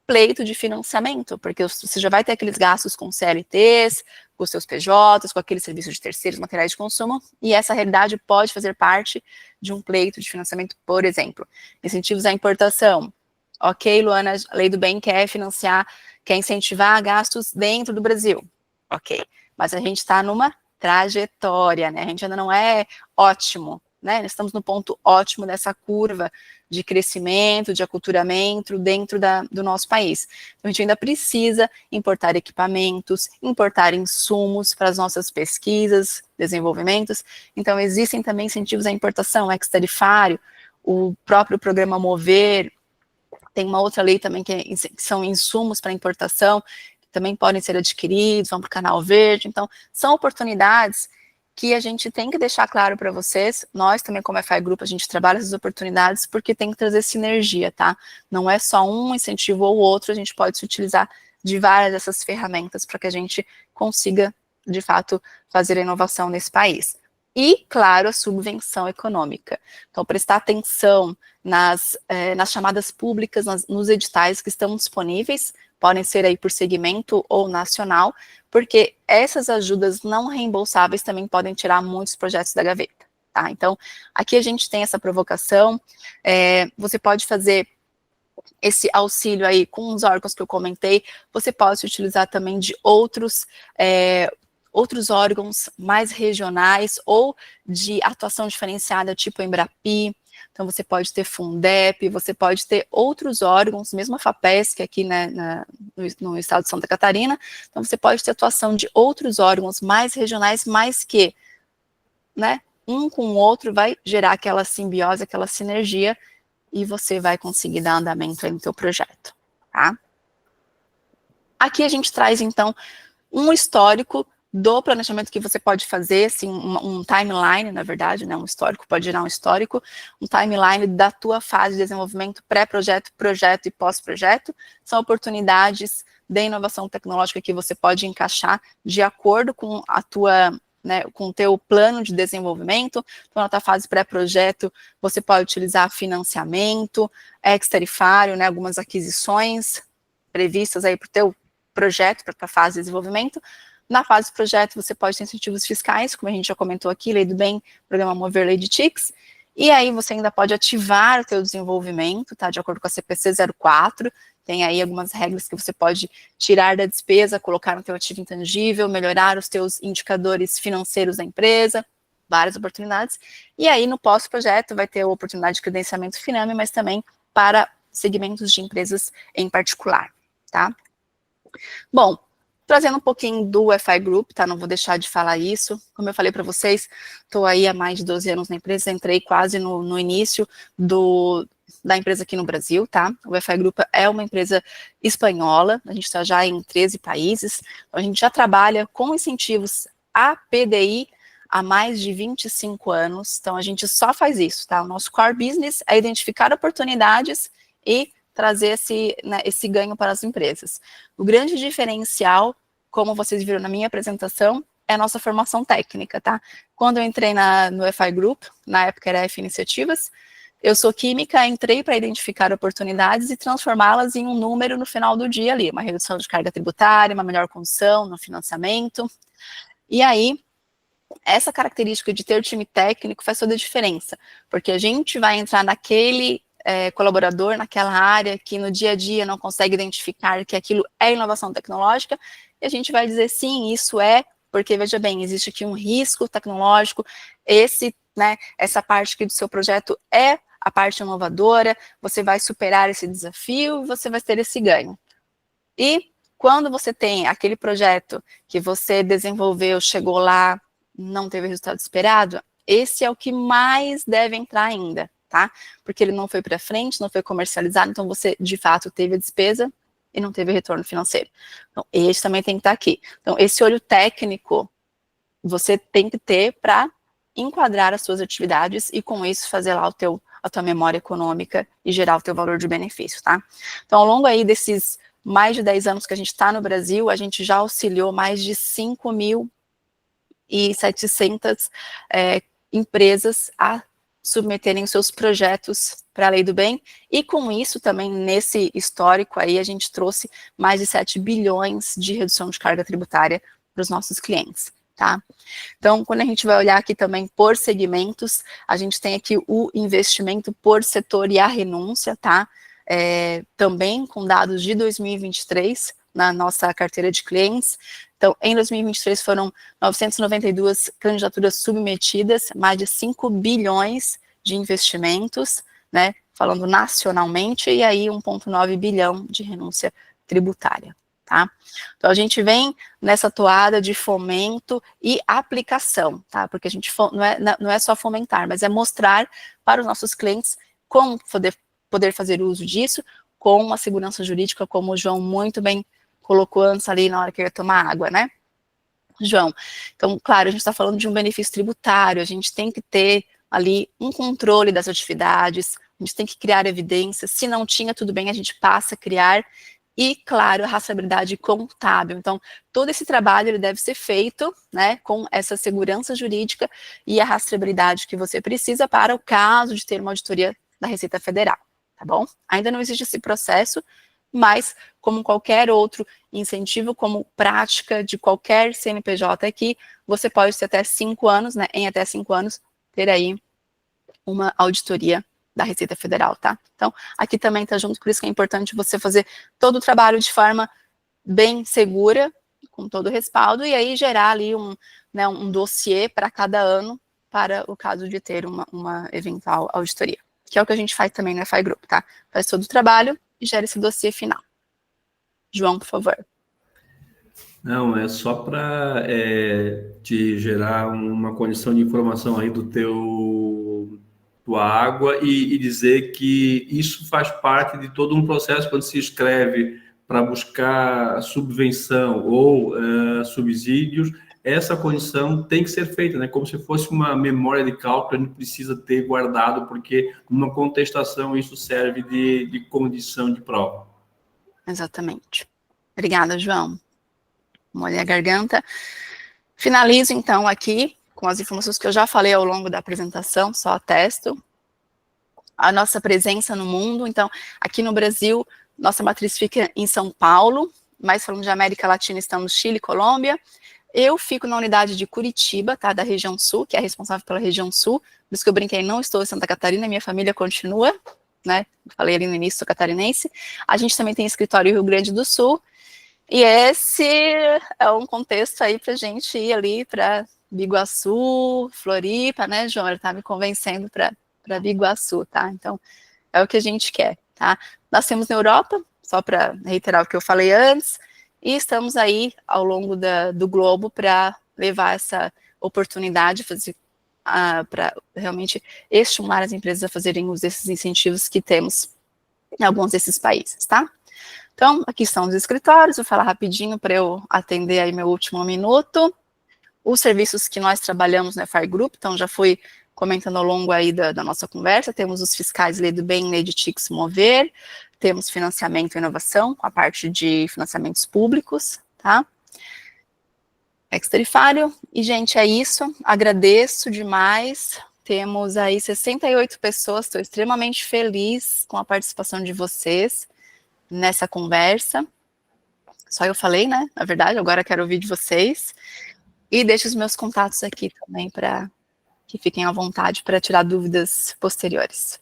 pleito de financiamento, porque você já vai ter aqueles gastos com CLTs, com os seus PJs, com aqueles serviços de terceiros, materiais de consumo, e essa realidade pode fazer parte de um pleito de financiamento, por exemplo. Incentivos à importação. Ok, Luana, a Lei do Bem quer financiar, quer incentivar gastos dentro do Brasil. Ok, mas a gente está numa trajetória, né? A gente ainda não é ótimo, né? Nós estamos no ponto ótimo dessa curva de crescimento, de aculturamento dentro do nosso país. Então, a gente ainda precisa importar equipamentos, importar insumos para as nossas pesquisas, desenvolvimentos. Então, existem também incentivos à importação, ex-tarifário, o próprio programa Mover, tem uma outra lei também que são insumos para importação, que também podem ser adquiridos, vão para o Canal Verde. Então, são oportunidades que a gente tem que deixar claro para vocês. Nós também, como FI Group, a gente trabalha essas oportunidades porque tem que trazer sinergia, tá? Não é só um incentivo ou outro, a gente pode se utilizar de várias dessas ferramentas para que a gente consiga, de fato, fazer a inovação nesse país. E, claro, a subvenção econômica. Então, prestar atenção nas chamadas públicas, nos editais que estão disponíveis, podem ser aí por segmento ou nacional, porque essas ajudas não reembolsáveis também podem tirar muitos projetos da gaveta, tá? Então, aqui a gente tem essa provocação, você pode fazer esse auxílio aí com os órgãos que eu comentei, você pode se utilizar também de outros órgãos mais regionais ou de atuação diferenciada, tipo Embrapi. Então, você pode ter Fundep, você pode ter outros órgãos, mesmo a FAPESC aqui, né, no estado de Santa Catarina. Então, você pode ter atuação de outros órgãos mais regionais, mais que, né, um com o outro vai gerar aquela simbiose, aquela sinergia, e você vai conseguir dar andamento aí no seu projeto, tá? Aqui a gente traz, então, um histórico do planejamento que você pode fazer, assim, um timeline, na verdade, né, um histórico, pode gerar um histórico, um timeline da tua fase de desenvolvimento pré-projeto, projeto e pós-projeto, são oportunidades de inovação tecnológica que você pode encaixar de acordo com a tua, né, com o teu plano de desenvolvimento. Então, na tua fase pré-projeto, você pode utilizar financiamento, ex-tarifário, né, algumas aquisições previstas aí para o teu projeto, para a tua fase de desenvolvimento. Na fase de projeto, você pode ter incentivos fiscais, como a gente já comentou aqui, Lei do Bem, Programa Mover, Lei de TICs, e aí você ainda pode ativar o teu desenvolvimento, tá, de acordo com a CPC 04, tem aí algumas regras que você pode tirar da despesa, colocar no teu ativo intangível, melhorar os teus indicadores financeiros da empresa, várias oportunidades, e aí no pós-projeto vai ter a oportunidade de credenciamento Finame, mas também para segmentos de empresas em particular, tá? Bom, trazendo um pouquinho do FI Group, tá? Não vou deixar de falar isso. Como eu falei para vocês, estou aí há mais de 12 anos na empresa, entrei quase no início da empresa aqui no Brasil, tá? O FI Group é uma empresa espanhola, a gente está já em 13 países, então a gente já trabalha com incentivos a PDI há mais de 25 anos, então a gente só faz isso, tá? O nosso core business é identificar oportunidades e trazer esse ganho para as empresas. O grande diferencial, como vocês viram na minha apresentação, é a nossa formação técnica, tá? Quando eu entrei no FI Group, na época era F Iniciativas, eu sou química, entrei para identificar oportunidades e transformá-las em um número no final do dia ali, uma redução de carga tributária, uma melhor condição no financiamento. E aí, essa característica de ter time técnico faz toda a diferença, porque a gente vai entrar naquele colaborador, naquela área que no dia a dia não consegue identificar que aquilo é inovação tecnológica, e a gente vai dizer sim, isso é, porque veja bem, existe aqui um risco tecnológico, essa parte aqui do seu projeto é a parte inovadora, você vai superar esse desafio e você vai ter esse ganho. E quando você tem aquele projeto que você desenvolveu, chegou lá, não teve o resultado esperado, esse é o que mais deve entrar ainda, tá? Porque ele não foi para frente, não foi comercializado, então você, de fato, teve a despesa e não teve retorno financeiro. Então, esse também tem que estar aqui. Então, esse olho técnico você tem que ter para enquadrar as suas atividades e, com isso, fazer lá a tua memória econômica e gerar o teu valor de benefício, tá? Então, ao longo aí desses mais de 10 anos que a gente está no Brasil, a gente já auxiliou mais de 5.700 empresas a submeterem seus projetos para a Lei do Bem, e com isso também, nesse histórico aí, a gente trouxe mais de 7 bilhões de redução de carga tributária para os nossos clientes, tá? Então, quando a gente vai olhar aqui também por segmentos, a gente tem aqui o investimento por setor e a renúncia, tá? Também com dados de 2023, na nossa carteira de clientes. Então, em 2023 foram 992 candidaturas submetidas, mais de 5 bilhões de investimentos, né, falando nacionalmente, e aí 1,9 bilhão de renúncia tributária, tá? Então, a gente vem nessa toada de fomento e aplicação, tá? Porque a gente não é só fomentar, mas é mostrar para os nossos clientes como poder fazer uso disso com uma segurança jurídica, como o João muito bem colocou antes ali na hora que eu ia tomar água, né, João? Então, claro, a gente está falando de um benefício tributário, a gente tem que ter ali um controle das atividades, a gente tem que criar evidências, se não tinha, tudo bem, a gente passa a criar, e, claro, a rastreabilidade contábil. Então, todo esse trabalho ele deve ser feito, né, com essa segurança jurídica e a rastreabilidade que você precisa para o caso de ter uma auditoria da Receita Federal, tá bom? Ainda não existe esse processo, mas, como qualquer outro incentivo, como prática de qualquer CNPJ aqui, você pode ter até 5 anos, né, em até 5 anos, ter aí uma auditoria da Receita Federal, tá? Então, aqui também está junto, por isso que é importante você fazer todo o trabalho de forma bem segura, com todo o respaldo, e aí gerar ali um dossiê para cada ano, para o caso de ter uma eventual auditoria, que é o que a gente faz também no FI Group, tá? Faz todo o trabalho e gera esse dossiê final. João, por favor. Não, é só para te gerar uma condição de informação aí tua água e dizer que isso faz parte de todo um processo quando se escreve para buscar subvenção ou subsídios. Essa condição tem que ser feita, né? Como se fosse uma memória de cálculo, a gente precisa ter guardado, porque numa contestação isso serve de condição de prova. Exatamente. Obrigada, João. Molhei a garganta. Finalizo, então, aqui com as informações que eu já falei ao longo da apresentação, só atesto. A nossa presença no mundo, então, aqui no Brasil, nossa matriz fica em São Paulo, mas falando de América Latina, estamos Chile e Colômbia. Eu fico na unidade de Curitiba, tá, da região sul, que é responsável pela região sul, por isso que eu brinquei, não estou em Santa Catarina, minha família continua, né, falei ali no início, sou catarinense. A gente também tem escritório em Rio Grande do Sul, e esse é um contexto aí para a gente ir ali para Biguaçu, Floripa, né, João? Ele tá me convencendo para Biguaçu, tá? Então, é o que a gente quer, tá? Nós temos na Europa, só para reiterar o que eu falei antes, e estamos aí ao longo do globo para levar essa oportunidade, para realmente estimular as empresas a fazerem uso desses incentivos que temos em alguns desses países, tá? Então, aqui estão os escritórios, vou falar rapidinho para eu atender aí meu último minuto. os serviços que nós trabalhamos na FAI Group, então já fui comentando ao longo aí da nossa conversa, temos os fiscais Lei do Bem, Lei de TICS Mover, temos financiamento e inovação, com a parte de financiamentos públicos, tá? Ex-tarifário, e gente, é isso, agradeço demais, temos aí 68 pessoas, estou extremamente feliz com a participação de vocês nessa conversa, só eu falei, né, na verdade, agora quero ouvir de vocês, e deixo os meus contatos aqui também para que fiquem à vontade para tirar dúvidas posteriores.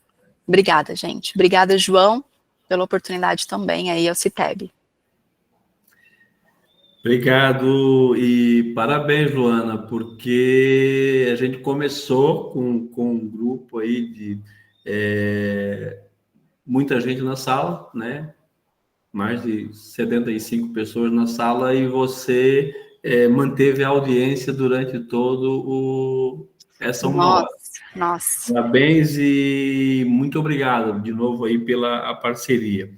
Obrigada, gente, obrigada, João, pela oportunidade também aí ao CITEB. Obrigado e parabéns, Luana, porque a gente começou com um grupo aí de muita gente na sala, né? Mais de 75 pessoas na sala e você manteve a audiência durante todo essa uma hora. Nossa. Parabéns e muito obrigado de novo aí pela parceria.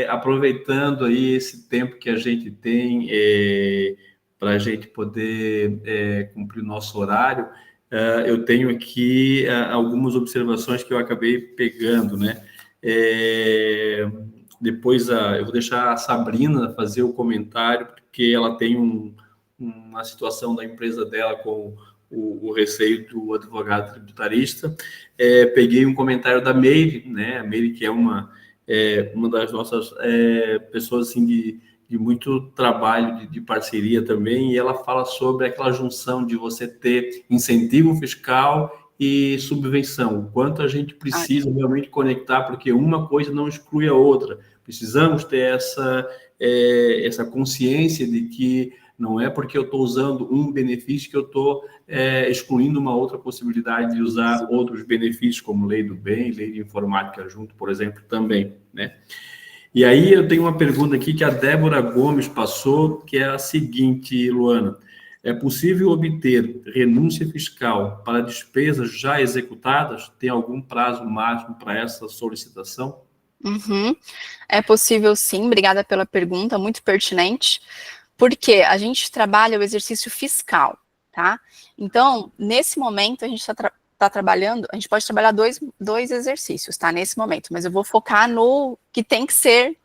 Aproveitando aí esse tempo que a gente tem para a gente poder cumprir o nosso horário, eu tenho aqui algumas observações que eu acabei pegando, né? Depois eu vou deixar a Sabrina fazer o comentário, porque ela tem uma situação da empresa dela com o receio do advogado tributarista. Peguei um comentário da Meire, né? A Meire, que é uma das nossas pessoas assim, de muito trabalho, de parceria também, e ela fala sobre aquela junção de você ter incentivo fiscal e subvenção, o quanto a gente precisa realmente conectar, porque uma coisa não exclui a outra. Precisamos ter essa consciência de que não é porque eu estou usando um benefício que eu estou excluindo uma outra possibilidade de usar outros benefícios, como lei do bem, lei de informática junto, por exemplo, também, né? E aí eu tenho uma pergunta aqui que a Débora Gomes passou, que é a seguinte, Luana: é possível obter renúncia fiscal para despesas já executadas? Tem algum prazo máximo para essa solicitação? Uhum. É possível sim, obrigada pela pergunta, muito pertinente, porque a gente trabalha o exercício fiscal, tá? Então, nesse momento, a gente está trabalhando, a gente pode trabalhar dois exercícios, tá? Nesse momento, mas eu vou focar no que tem que ser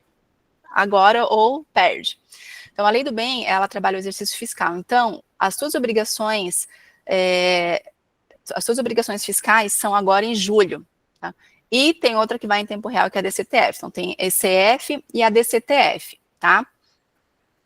agora ou perde. Então, a Lei do Bem, ela trabalha o exercício fiscal. Então, as suas obrigações fiscais são agora em julho, tá? E tem outra que vai em tempo real, que é a DCTF. Então, tem ECF e a DCTF, tá?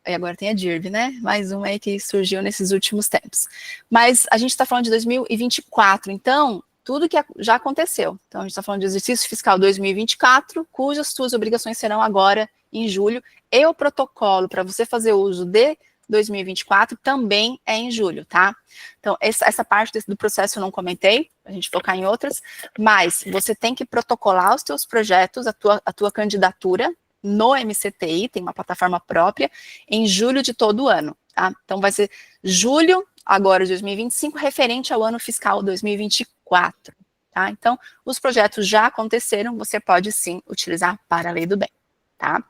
E agora tem a DIRV, né? Mais uma aí que surgiu nesses últimos tempos. Mas a gente está falando de 2024, então, tudo que já aconteceu. Então, a gente está falando de exercício fiscal 2024, cujas suas obrigações serão agora em julho, e o protocolo para você fazer uso de 2024 também é em julho, tá? Então, essa parte do processo eu não comentei, a gente focar em outras, mas você tem que protocolar os teus projetos, a tua candidatura no MCTI, tem uma plataforma própria, em julho de todo ano, tá? Então, vai ser julho, agora de 2025, referente ao ano fiscal 2024, tá? Então, os projetos já aconteceram, você pode sim utilizar para a Lei do Bem, tá?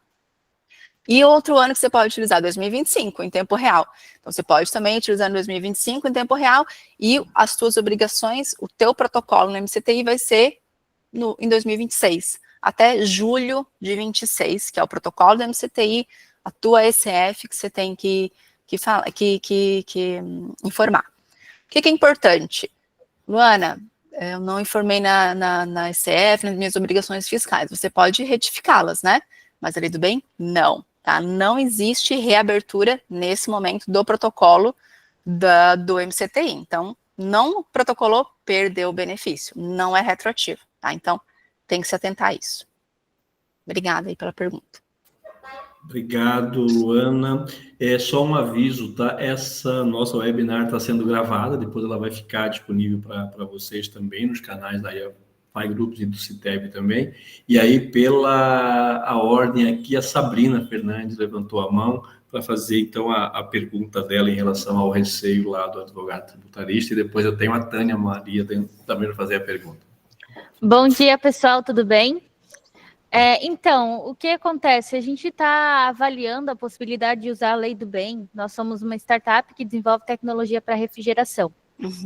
E outro ano que você pode utilizar, 2025, em tempo real. Então, você pode também utilizar em 2025, em tempo real, e as suas obrigações, o teu protocolo no MCTI vai ser em 2026, até julho de 26, que é o protocolo do MCTI, a tua ECF que você tem que informar. O que é importante? Luana, eu não informei na ECF, nas minhas obrigações fiscais, você pode retificá-las, né? Mas a Lei do Bem, não. Tá? Não existe reabertura nesse momento do protocolo do MCTI. Então, não protocolou, perdeu o benefício. Não é retroativo. Tá? Então, tem que se atentar a isso. Obrigada aí pela pergunta. Obrigado, Luana. Só um aviso, tá? Essa nossa webinar está sendo gravada, depois ela vai ficar disponível para vocês também nos canais da FAI Grupos e do CITEB também. E aí, pela ordem aqui, a Sabrina Fernandes levantou a mão para fazer, então, a pergunta dela em relação ao receio lá do advogado tributarista, e depois eu tenho a Tânia Maria também para fazer a pergunta. Bom dia, pessoal, tudo bem? Então, o que acontece? A gente está avaliando a possibilidade de usar a Lei do Bem. Nós somos uma startup que desenvolve tecnologia para refrigeração.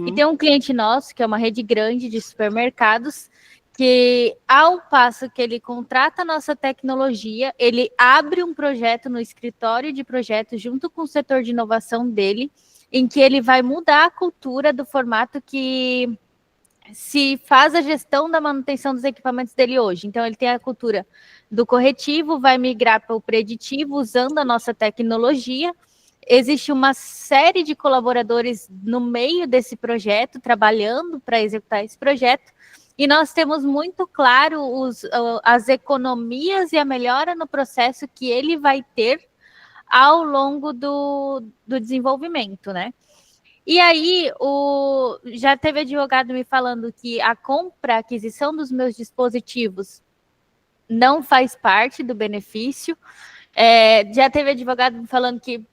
E tem um cliente nosso, que é uma rede grande de supermercados, que ao passo que ele contrata a nossa tecnologia, ele abre um projeto no escritório de projetos junto com o setor de inovação dele, em que ele vai mudar a cultura do formato que se faz a gestão da manutenção dos equipamentos dele hoje. Então, ele tem a cultura do corretivo, vai migrar para o preditivo usando a nossa tecnologia. Existe uma série de colaboradores no meio desse projeto, trabalhando para executar esse projeto, e nós temos muito claro as economias e a melhora no processo que ele vai ter ao longo do desenvolvimento, né? E aí, já teve advogado me falando que a aquisição dos meus dispositivos não faz parte do benefício. Já teve advogado me falando que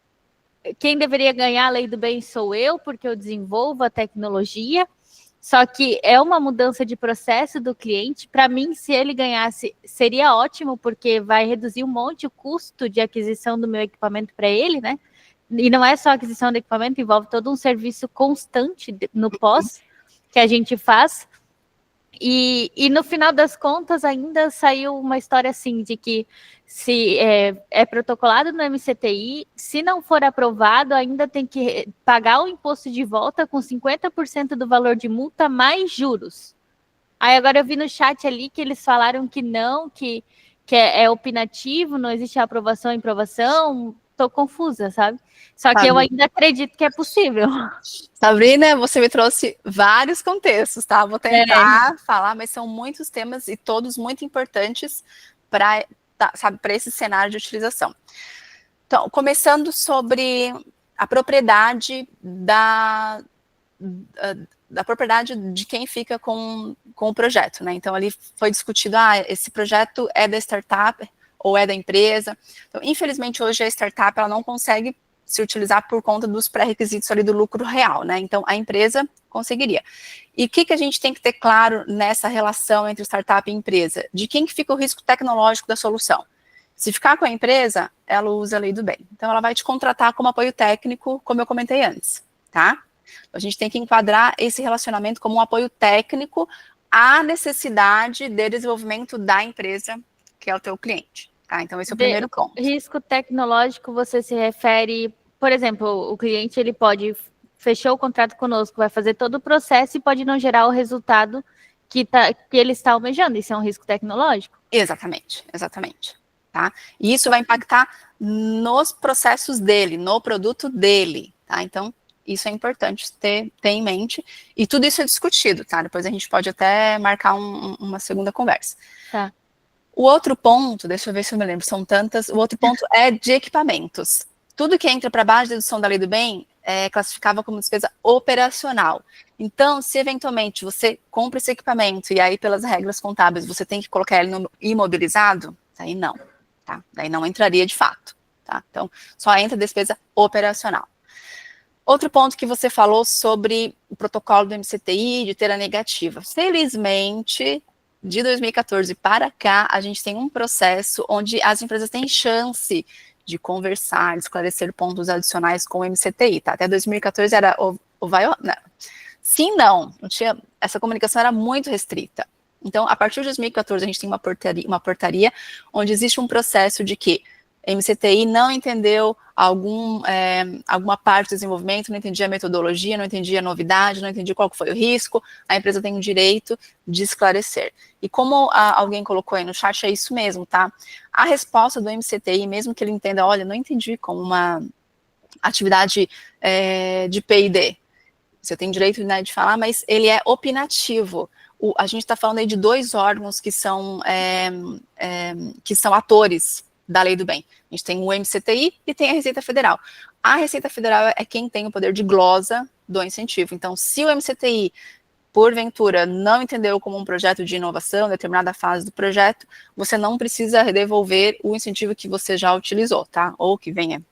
quem deveria ganhar a Lei do Bem sou eu, porque eu desenvolvo a tecnologia. Só que é uma mudança de processo do cliente. Para mim, se ele ganhasse, seria ótimo, porque vai reduzir um monte o custo de aquisição do meu equipamento para ele, né? E não é só a aquisição do equipamento, envolve todo um serviço constante no pós que a gente faz. E no final das contas, ainda saiu uma história assim, de que se é protocolado no MCTI, se não for aprovado, ainda tem que pagar o imposto de volta com 50% do valor de multa mais juros. Aí agora eu vi no chat ali que eles falaram que não, que é opinativo, não existe aprovação e improvação. Tô confusa, sabe? Só que eu ainda acredito que é possível. Sabrina, você me trouxe vários contextos, tá? Vou tentar falar, mas são muitos temas e todos muito importantes para esse cenário de utilização. Então, começando sobre a propriedade da propriedade de quem fica com o projeto, né? Então, ali foi discutido, esse projeto é da startup ou é da empresa. Então, infelizmente, hoje a startup ela não consegue se utilizar por conta dos pré-requisitos ali do lucro real, né? Então, a empresa conseguiria. E o que a gente tem que ter claro nessa relação entre startup e empresa? De quem que fica o risco tecnológico da solução? Se ficar com a empresa, ela usa a Lei do Bem. Então, ela vai te contratar como apoio técnico, como eu comentei antes, tá? A gente tem que enquadrar esse relacionamento como um apoio técnico à necessidade de desenvolvimento da empresa, que é o teu cliente. Tá? Então, esse é o primeiro ponto. Risco tecnológico, você se refere, por exemplo, o cliente ele pode fechou o contrato conosco, vai fazer todo o processo e pode não gerar o resultado que ele está almejando. Isso é um risco tecnológico? Exatamente, exatamente. Tá? E isso vai impactar nos processos dele, no produto dele. Tá? Então, isso é importante ter em mente. E tudo isso é discutido, tá? Depois a gente pode até marcar uma segunda conversa. Tá. O outro ponto, deixa eu ver se eu me lembro, são tantas. O outro ponto é de equipamentos. Tudo que entra para baixo da dedução da Lei do Bem é classificável como despesa operacional. Então, se eventualmente você compra esse equipamento e aí, pelas regras contábeis, você tem que colocar ele no imobilizado, aí não. Tá? Daí não entraria de fato. Tá? Então, só entra despesa operacional. Outro ponto que você falou sobre o protocolo do MCTI, de ter a negativa. Felizmente, de 2014 para cá, a gente tem um processo onde as empresas têm chance de conversar, de esclarecer pontos adicionais com o MCTI, tá? Até 2014 era não. Sim, não tinha, essa comunicação era muito restrita. Então, a partir de 2014, a gente tem uma portaria onde existe um processo de que MCTI não entendeu alguma parte do desenvolvimento, não entendia a metodologia, não entendia a novidade, não entendia qual foi o risco, a empresa tem o direito de esclarecer. E como alguém colocou aí no chat, é isso mesmo, tá? A resposta do MCTI, mesmo que ele entenda, olha, não entendi como uma atividade de P&D, você tem direito, né, de falar, mas ele é opinativo. A gente está falando aí de dois órgãos que são atores da Lei do Bem. A gente tem o MCTI e tem a Receita Federal. A Receita Federal é quem tem o poder de glosa do incentivo. Então, se o MCTI, porventura, não entendeu como um projeto de inovação, determinada fase do projeto, você não precisa devolver o incentivo que você já utilizou, tá? Ou que venha,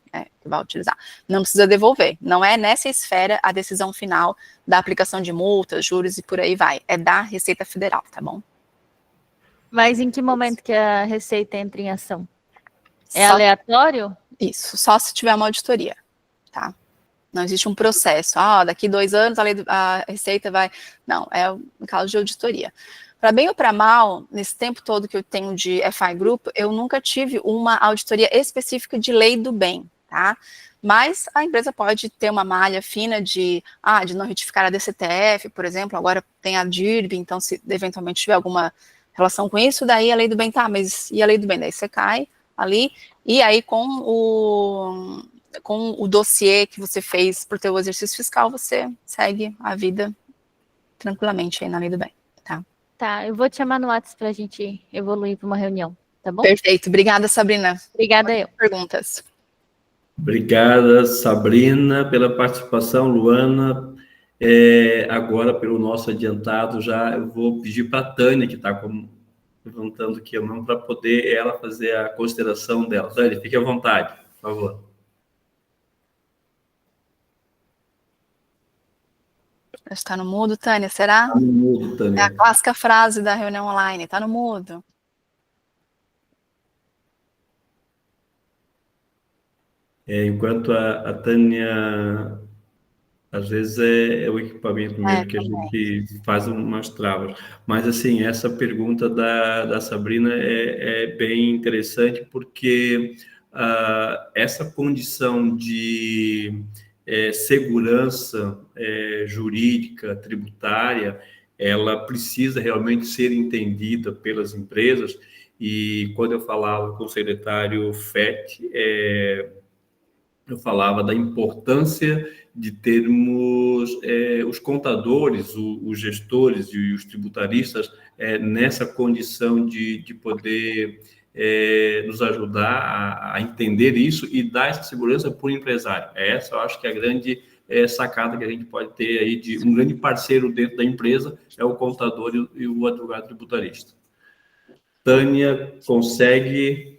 que vai utilizar. Não precisa devolver. Não é nessa esfera a decisão final da aplicação de multas, juros e por aí vai. É da Receita Federal, tá bom? Mas em que momento que a Receita entra em ação? É aleatório? Isso, só se tiver uma auditoria, tá? Não existe um processo. Daqui 2 anos a Receita vai... Não, é um caso de auditoria. Para bem ou para mal, nesse tempo todo que eu tenho de FI Group, eu nunca tive uma auditoria específica de lei do bem, tá? Mas a empresa pode ter uma malha fina de não retificar a DCTF, por exemplo, agora tem a DIRB, então se eventualmente tiver alguma relação com isso, daí a lei do bem mas e a lei do bem? Daí você cai ali, e aí com o dossiê que você fez por teu exercício fiscal, você segue a vida tranquilamente aí na lei do bem, tá? Tá, eu vou te chamar no WhatsApp pra gente evoluir para uma reunião, tá bom? Perfeito, obrigada, Sabrina. Obrigada eu. Perguntas. Obrigada, Sabrina, pela participação, Luana. Agora, pelo nosso adiantado, já eu vou pedir para a Tânia, que está levantando aqui a mão, para poder ela fazer a consideração dela. Tânia, fique à vontade, por favor. Está no mudo, Tânia, será? Está no mudo, Tânia. É a clássica frase da reunião online, está no mudo. Enquanto a Tânia, às vezes é o equipamento mesmo que a gente faz umas travas. Mas, assim, essa pergunta da Sabrina é bem interessante, porque essa condição de segurança jurídica, tributária, ela precisa realmente ser entendida pelas empresas. E quando eu falava com o secretário FET, eu falava da importância de termos os contadores, os gestores e os tributaristas nessa condição de poder nos ajudar a entender isso e dar essa segurança para o empresário. Essa eu acho que é a grande sacada que a gente pode ter aí de um grande parceiro dentro da empresa, é o contador e o advogado tributarista. Tânia, consegue...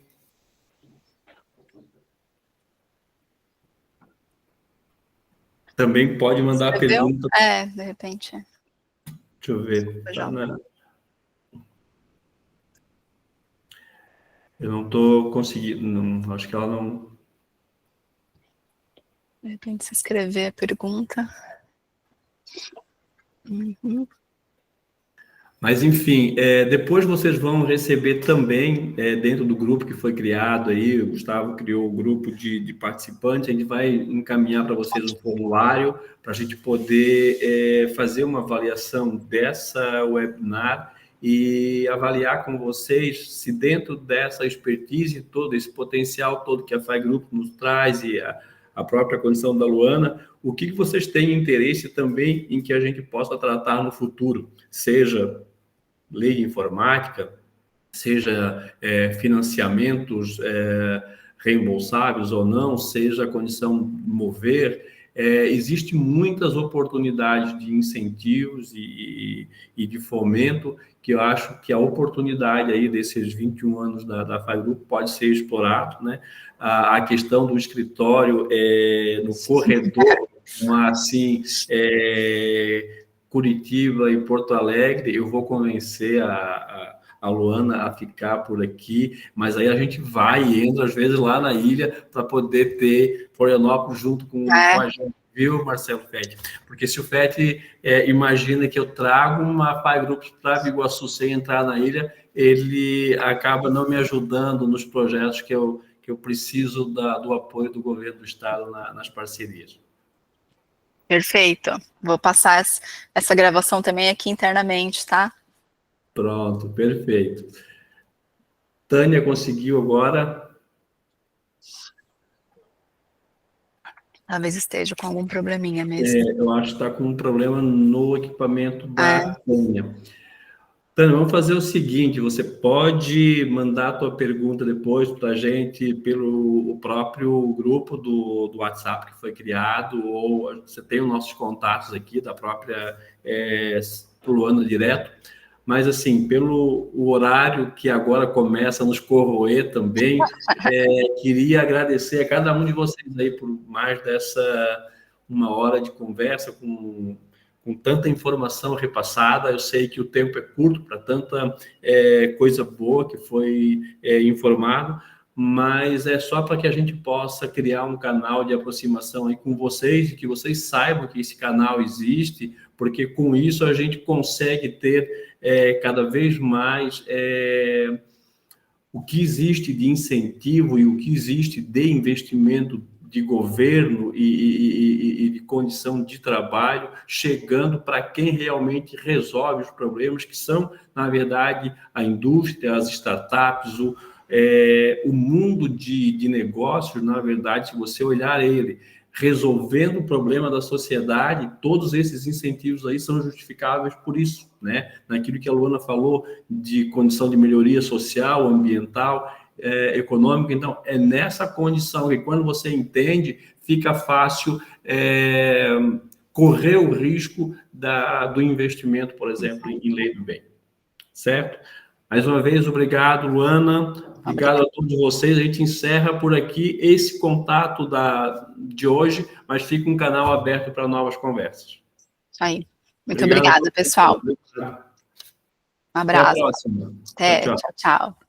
Também pode mandar a pergunta. De repente. Deixa eu ver. Eu não estou conseguindo. Não, acho que ela não. De repente, se escrever a pergunta. Uhum. Mas, enfim, depois vocês vão receber também, dentro do grupo que foi criado aí, o Gustavo criou o grupo de participantes, a gente vai encaminhar para vocês um formulário para a gente poder fazer uma avaliação dessa webinar e avaliar com vocês se dentro dessa expertise, todo esse potencial todo que a FI Group nos traz e a própria condição da Luana, o que vocês têm interesse também em que a gente possa tratar no futuro, seja lei de informática, seja financiamentos reembolsáveis ou não, seja a condição de mover, existe muitas oportunidades de incentivos e de fomento que eu acho que a oportunidade aí desses 21 anos da FI Group pode ser explorado, né? A questão do escritório no corredor, assim, Curitiba e Porto Alegre, eu vou convencer a Luana a ficar por aqui, mas aí a gente vai e entra, às vezes, lá na ilha para poder ter Florianópolis junto com a gente, viu, Marcelo Fett? Porque se o Fett imagina que eu trago uma FI Group para Biguaçu sem entrar na ilha, ele acaba não me ajudando nos projetos que eu preciso do apoio do governo do estado nas parcerias. Perfeito. Vou passar essa gravação também aqui internamente, tá? Pronto, perfeito. Tânia conseguiu agora? Talvez esteja com algum probleminha mesmo. Eu acho que está com um problema no equipamento da Tânia. Tânia, vamos fazer o seguinte, você pode mandar a tua pergunta depois para a gente pelo próprio grupo do WhatsApp que foi criado, ou você tem os nossos contatos aqui da própria Luana direto, mas assim, pelo o horário que agora começa a nos corroer também, queria agradecer a cada um de vocês aí por mais dessa 1 hora de conversa com com tanta informação repassada. Eu sei que o tempo é curto para tanta coisa boa que foi informado, mas é só para que a gente possa criar um canal de aproximação aí com vocês, e que vocês saibam que esse canal existe, porque com isso a gente consegue ter cada vez mais o que existe de incentivo e o que existe de investimento de governo e de condição de trabalho, chegando para quem realmente resolve os problemas, que são, na verdade, a indústria, as startups, o mundo de negócios. Na verdade, se você olhar ele resolvendo o problema da sociedade, todos esses incentivos aí são justificáveis por isso, né? Naquilo que a Luana falou de condição de melhoria social, ambiental, econômica. Então, é nessa condição que, quando você entende, fica fácil correr o risco do investimento, por exemplo, em lei do bem. Certo? Mais uma vez, obrigado, Luana. Obrigado a todos vocês. A gente encerra por aqui esse contato de hoje, mas fica um canal aberto para novas conversas. Aí. Muito obrigada, pessoal. Um abraço. Até a próxima. Até, tchau, tchau.